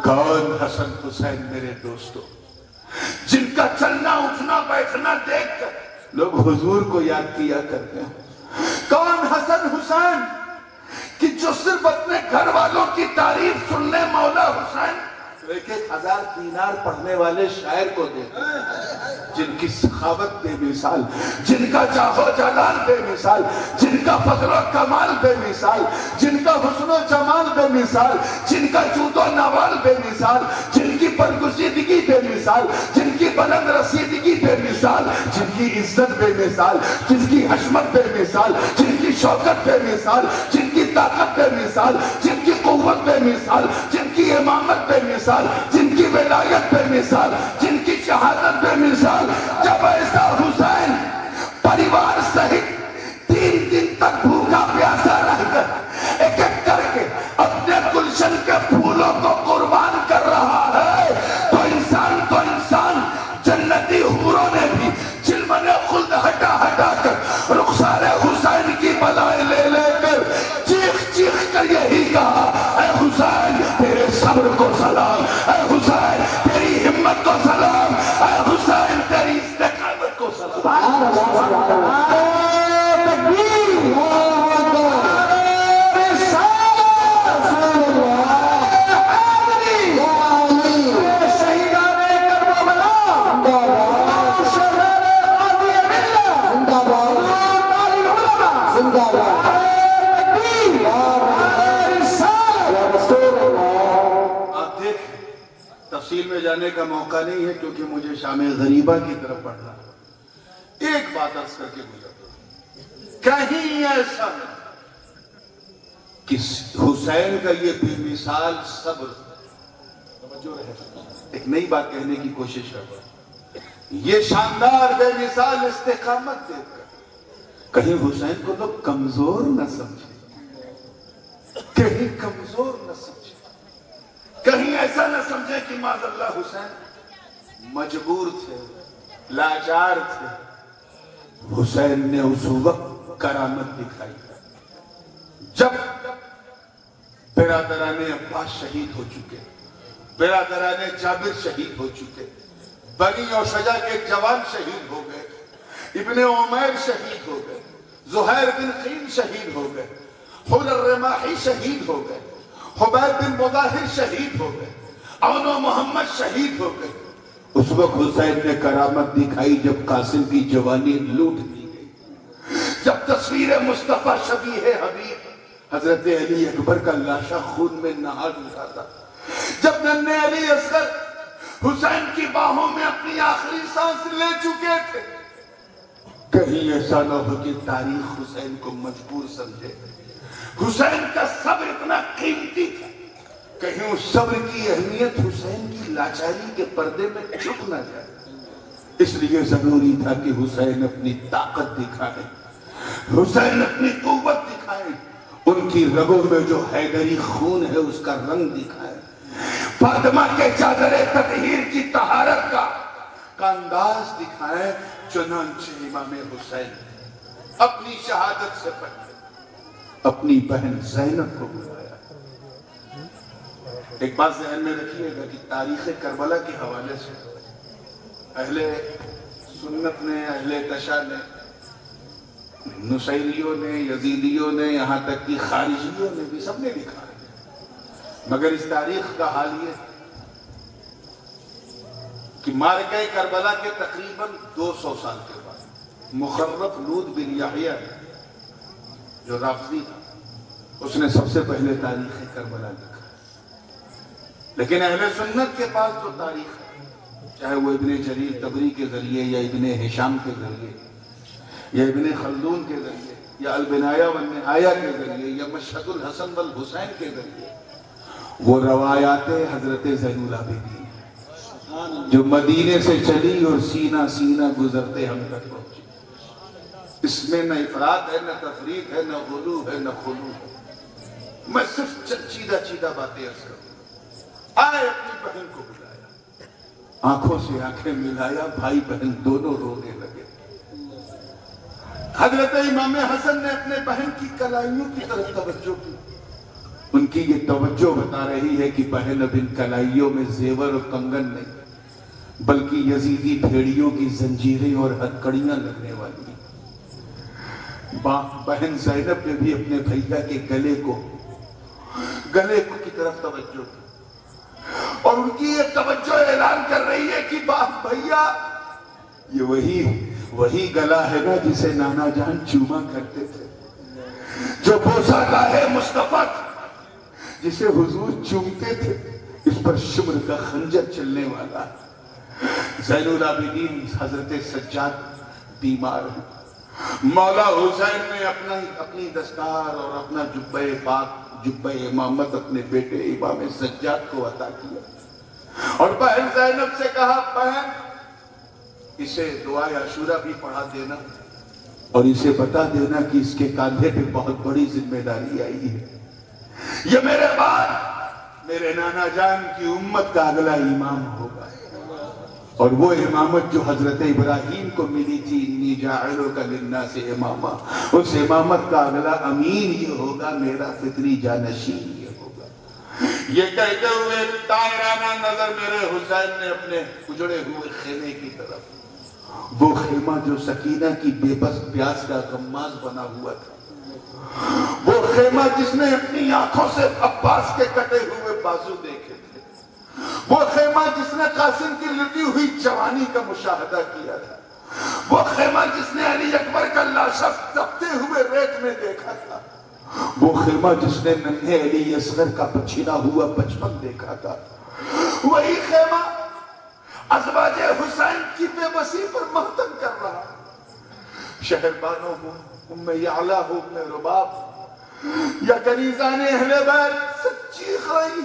کون حسن حسین میرے دوستو جن کا چلنا اٹھنا بیٹھنا دیکھ کر لوگ حضور کو یاد کیا کرتے ہیں. کون حسن حسین کہ جو صرف اپنے گھر والوں کی تعریف سننے مولا حسین 1,000 دینار پڑھنے والے شاعر کو دیتے ہیں. جن کی سخاوت بے مثال, جن کا جاہ و جلال بے مثال, جن کا فضل و کمال بے مثال, جن کا حسن و جمال بے مثال, جن کا جود و نوال بے مثال, جن کی برگزیدگی بے مثال, جن کی بلند رسیدگی بے مثال, جن کی عزت بے مثال, جن کی حشمت بے مثال, جن کی شوکت بے مثال, جن کی طاقت بے مثال, جن کی قوت بے مثال, جن کی امامت بے مثال, جن کی ولایت بے مثال, جن کی شہادت بے مثال. جب ایسا حسین پریوار سہت 3 دن تک بھوکا پیاسا رہ کر ایک ایک کر کے اپنے گلشن کے پھولوں کو قربان کر رہا ہے تو انسان جنتی حوروں نے بھی چلمن خلد ہٹا ہٹا کر رخسار حسین کی بلائیں لے لے کر چیخ کر یہی کہا اے حسین تیرے صبر کو سلام, اے حسین تیری ہمت کو سلام, اے حسین تیری استقامت کو سلام. تفصیل میں جانے کا موقع نہیں ہے کیونکہ مجھے شام غریبہ کی طرف پڑھنا. ایک بات عرض کر کے گزرتا کہیں ایسا کہ حسین کا یہ بے مثال صبر. ایک نئی بات کہنے کی کوشش کرتا ہوں. یہ شاندار بے مثال استقامت دیکھ کر کہیں حسین کو تو کمزور نہ سمجھے, کہیں کمزور نہ سمجھے, کہیں ایسا نہ سمجھے کہ معاذ اللہ حسین مجبور تھے, لاچار تھے. حسین نے اس وقت کرامت دکھائی جب برادران عباس شہید ہو چکے, برادران جابر شہید ہو چکے, بنی اور شجا کے جوان شہید ہو گئے, ابن عمیر شہید ہو گئے, زہیر بن قین شہید ہو گئے, حر الرماحی شہید ہو گئے, حبیب بن مظاہر شہید ہو گئے, عون و محمد شہید ہو گئے. اس وقت حسین نے کرامت دکھائی جب قاسم کی جوانی لوٹ دی گئی, جب تصویر مصطفیٰ شبیہ حبیب حضرت علی اکبر کا لاشا خون میں نہا ڈوبا تھا, جب ننھے علی اصغر حسین کی باہوں میں اپنی آخری سانس لے چکے تھے. کہیں ایسا نہ ہو کہ تاریخ حسین کو مجبور سمجھے. حسین کا صبر اتنا قیمتی تھا, کہیں اس صبر کی اہمیت حسین کی لاچاری کے پردے میں چھپ نہ جائے. اس لیے ضروری تھا کہ حسین اپنی طاقت دکھائے, حسین اپنی قوت دکھائے. کی رگوں میں جو حیدری خون ہے اس کا رنگ دکھائے، فاطمہ کے چادر تطہیر کی طہارت کا انداز دکھائے۔ چنانچہ امام حسین اپنی شہادت سے پہلے اپنی بہن زینب کو بلایا۔ ایک بات ذہن میں رکھیے گا کہ تاریخ کربلا کے حوالے سے اہل سنت نے، اہل تشیع نے، نصیریوں نے، یزیدیوں نے، یہاں تک کہ خارجیوں نے بھی، سب نے لکھا ہے، مگر اس تاریخ کا حال یہ کہ معرکہ کربلا کے تقریباً 200 سال کے بعد مخرف لود بن یحییٰ جو رافضی تھا، اس نے سب سے پہلے تاریخ کربلا لکھا۔ لیکن اہل سنت کے پاس جو تاریخ ہے، چاہے وہ ابن جریر طبری کے ذریعے یا ابن ہشام کے ذریعے یا ابن خلدون کے ذریعے یا البنایہ والنہایہ کے ذریعے یا مشہد الحسن والحسین کے ذریعے، وہ روایات حضرت زین العابدین جو مدینے سے چلی اور سینہ سینہ گزرتے ہم تک پہنچی۔ اس میں نہ افراد ہے، نہ تفرید ہے، نہ غلو ہے، نہ خلو ہے۔ میں صرف چیدہ باتیں عرض کروں۔ آئے اپنی بہن کو بلایا، آنکھوں سے آنکھیں ملایا، بھائی بہن دونوں رونے لگے۔ حضرت امام حسن نے اپنے بہن کی کلائیوں کی طرف توجہ کی۔ ان کی یہ توجہ بتا رہی ہے کہ بہن اب ان کلائیوں میں زیور اور کنگن نہیں، بلکہ یزیدی بھیڑیوں کی زنجیریں اور ہتھکڑیاں لگنے والی ہیں۔ بہن زینب نے بھی اپنے بھیا کے گلے کی طرف توجہ کی، اور ان کی یہ توجہ اعلان کر رہی ہے کہ باپ بھیا، یہ وہی گلا ہے نا جسے نانا جان چوما کرتے تھے، جو بوسہ گاہے مصطفیٰ جسے حضور چومتے تھے، اس پر شمر کا خنجر چلنے والا۔ زین العابدین حضرت سجاد بیمار ہیں، مولا حسین نے اپنی دستار اور اپنا جبہ پاک، جبہ امامت اپنے بیٹے امام سجاد کو عطا کیا، اور بہن زینب سے کہا، بہن اسے دعائے عاشورہ بھی پڑھا دینا، اور اسے بتا دینا کہ اس کے کاندھے پہ بہت بڑی ذمہ داری آئی ہے۔ یہ میرے بعد میرے نانا جان کی امت کا اگلا امام ہوگا، اور وہ امامت جو حضرت ابراہیم کو ملی تھی، انی جاعلک للناس اماما، اس امامت کا اگلا امین یہ ہوگا، میرا فطری جانشین یہ ہوگا۔ یہ کہتے ہوئے طاہرانہ نظر میرے حسین نے اپنے اجڑے ہوئے خیمے کی طرف، وہ خیمہ جو سکینہ کی بے بس پیاس کا غماز بنا ہوا تھا، وہ خیمہ جس نے اپنی آنکھوں سے عباس کے کٹے ہوئے بازو دیکھے تھے، وہ خیمہ جس نے قاسم کی لٹی ہوئی جوانی کا مشاہدہ کیا تھا، وہ خیمہ جس نے علی اکبر کا لاشا تپتے ہوئے ریت میں دیکھا تھا، وہ خیمہ جس نے ننھے علی اصغر کا پچھینا ہوا بچپن دیکھا تھا، وہی خیمہ ازواج حسین کی بے بسی پر ماتم کر رہا۔ شہربانوں ہوں، ام یعلا ہو، ام رباب یا کنیزان اہل بیت، سچی خائی۔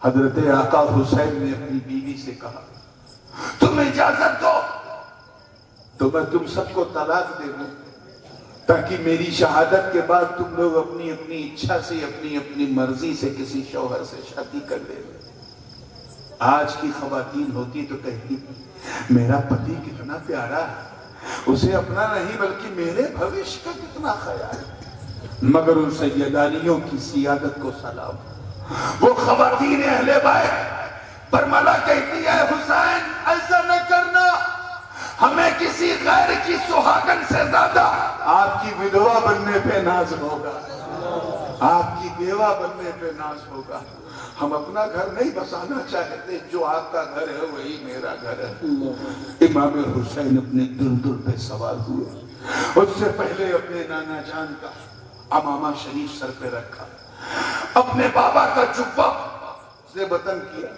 حضرت آقا حسین نے اپنی بیوی سے کہا، تم اجازت دو تو میں تم سب کو طلاق دے دوں، تاکہ میری شہادت کے بعد تم لوگ اپنی اچھا سے، اپنی مرضی سے کسی شوہر سے شادی کر لے۔ آج کی خواتین ہوتی تو کہتی، میرا پتی کتنا پیارا ہے، اسے اپنا نہیں بلکہ میرے بھوش کا کتنا خیال ہے۔ مگر ان سیدانیوں کی سیادت کو سلام، وہ خواتین اہل بیت برملا کہتی ہے، حسین ایسا نہ کرنا، ہمیں کسی غیر کی سہاگن سے زیادہ آپ کی ودوا بننے پہ ناز ہوگا، آپ کی بیوہ بننے پہ ناز ہوگا۔ ہم اپنا گھر نہیں بسانا چاہتے، جو آپ کا گھر ہے وہی میرا گھر ہے۔ امام حسین اپنے دلدل پہ سوار ہوئے، اس سے پہلے اپنے نانا جان کا عمامہ شریف سر پہ رکھا، اپنے بابا کا جبہ سے بطن کیا،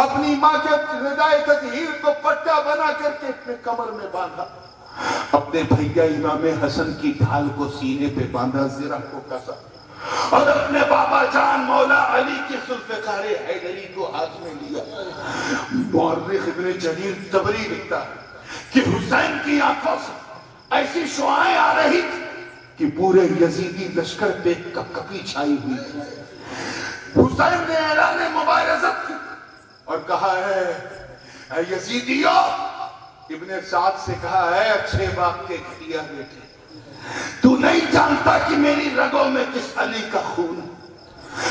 اپنی ماں کے ردائے تطہیر کو پٹا بنا کر کے اپنے کمر میں باندھا، اپنے بھیا امام حسن کی ڈھال کو سینے پہ باندھا، زرہ کو کسا، اور اپنے بابا جان مولا علی کی ذوالفقار حیدری کو ہاتھ میں لیا۔ مورخ ابن جریر طبری لکھتا ہے کہ حسین کی آنکھوں سے ایسی شعائیں آ رہی تھی کہ پورے یزیدی لشکر پہ کپکپی چھائی ہوئی تھی۔ حسین نے اعلان مبارزت کی اور کہا ہے اے یزیدیو، ابن سعد سے کہا ہے اچھے باپ کے گھٹیا بیٹے، تو نہیں جانتا کہ میری رگوں میں کس علی کا خون،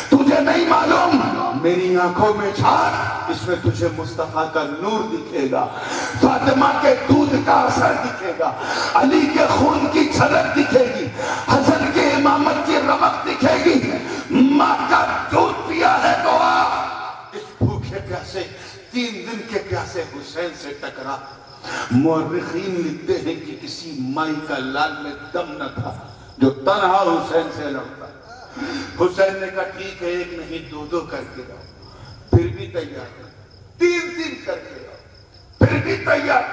تجھے نہیں معلوم میری آنکھوں میں جھاگ، اس میں تجھے مصطفیٰ کا نور دکھے گا، فاطمہ کے دودھ کا اثر دکھے گا، علی کے خون کی جھلک دکھے گی، حسن کے امامت کی رمق دکھے گی، ماں کا دودھ پیا ہے تو آ۔ اس بھوکے پیاسے 3 دن کے پیاسے حسین سے ٹکرا۔ مورخین لکھتے ہیں کہ کسی مائی کا لال میں دم نہ تھا جو تنہا حسین سے لڑتا۔ حسین نے کہا ٹھیک ہے، 1 نہیں 2 کر کے آؤ، پھر بھی تیار، 3 کر کے آؤ، پھر بھی تیار،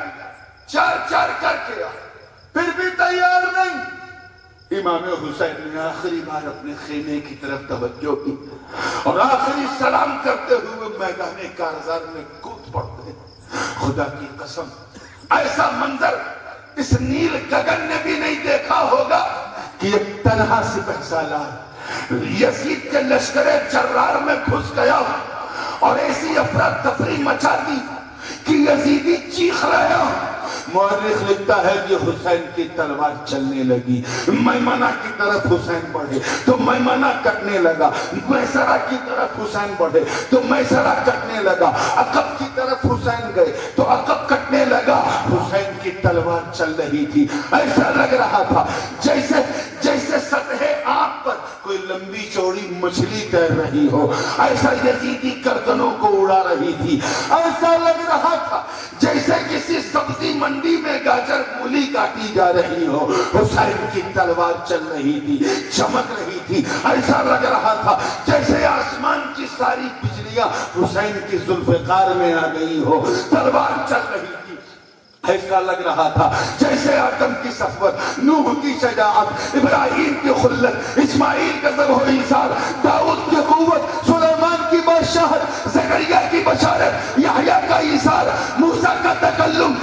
4 کر کے آؤ، پھر بھی تیار نہیں۔ امام حسین نے آخری بار اپنے خیمے کی طرف توجہ کی اور آخری سلام کرتے ہوئے میدان کارزار میں کود پڑتے۔ خدا کی قسم ایسا منظر اس نیل گگن نے بھی نہیں دیکھا ہوگا کہ ایک تنہا سپہ سالار یزید کے لشکر جرار میں گھس گیا اور ایسی افراتفری مچا دی کہ یزیدی چیخ رہے ہو۔ مورخ لکھتا ہے کہ حسین کی تلوار چلنے لگی، میمنہ کی طرف حسین بڑھے تو میمنہ کٹنے لگا، میسرہ کی طرف حسین بڑھے تو میسرہ کٹنے لگا، عقب کی طرف حسین گئے تو عقب کٹنے لگا۔ حسین کی تلوار چل رہی تھی، ایسا لگ رہا تھا جیسے سطح آب پر کوئی لمبی چوڑی مچھلی تیر رہی ہو، ایسا یزیدی گردنوں کو اڑا رہی تھی، ایسا لگ رہا تھا جیسے کسی سبزی منڈی میں گاجر مولی کاٹی جا رہی ہو۔ حسین کی تلوار چل رہی تھی، چمک رہی تھی، ایسا لگ رہا تھا جیسے آسمان کی ساری بجلیاں حسین کی ذوالفقار میں آ گئی ہو۔ تلوار چل رہی تھی، ایسا لگ رہا تھا جیسے آدم کی صفوت، نوح کی شجاعت، ابراہیم کی خلت، اسماعیل کا ذبح و ایثار، داؤد کی قوت، سلیمان کی بادشاہت، زکریا کی بشارت، یحییٰ کا ایثار، موسیٰ کا تکلم،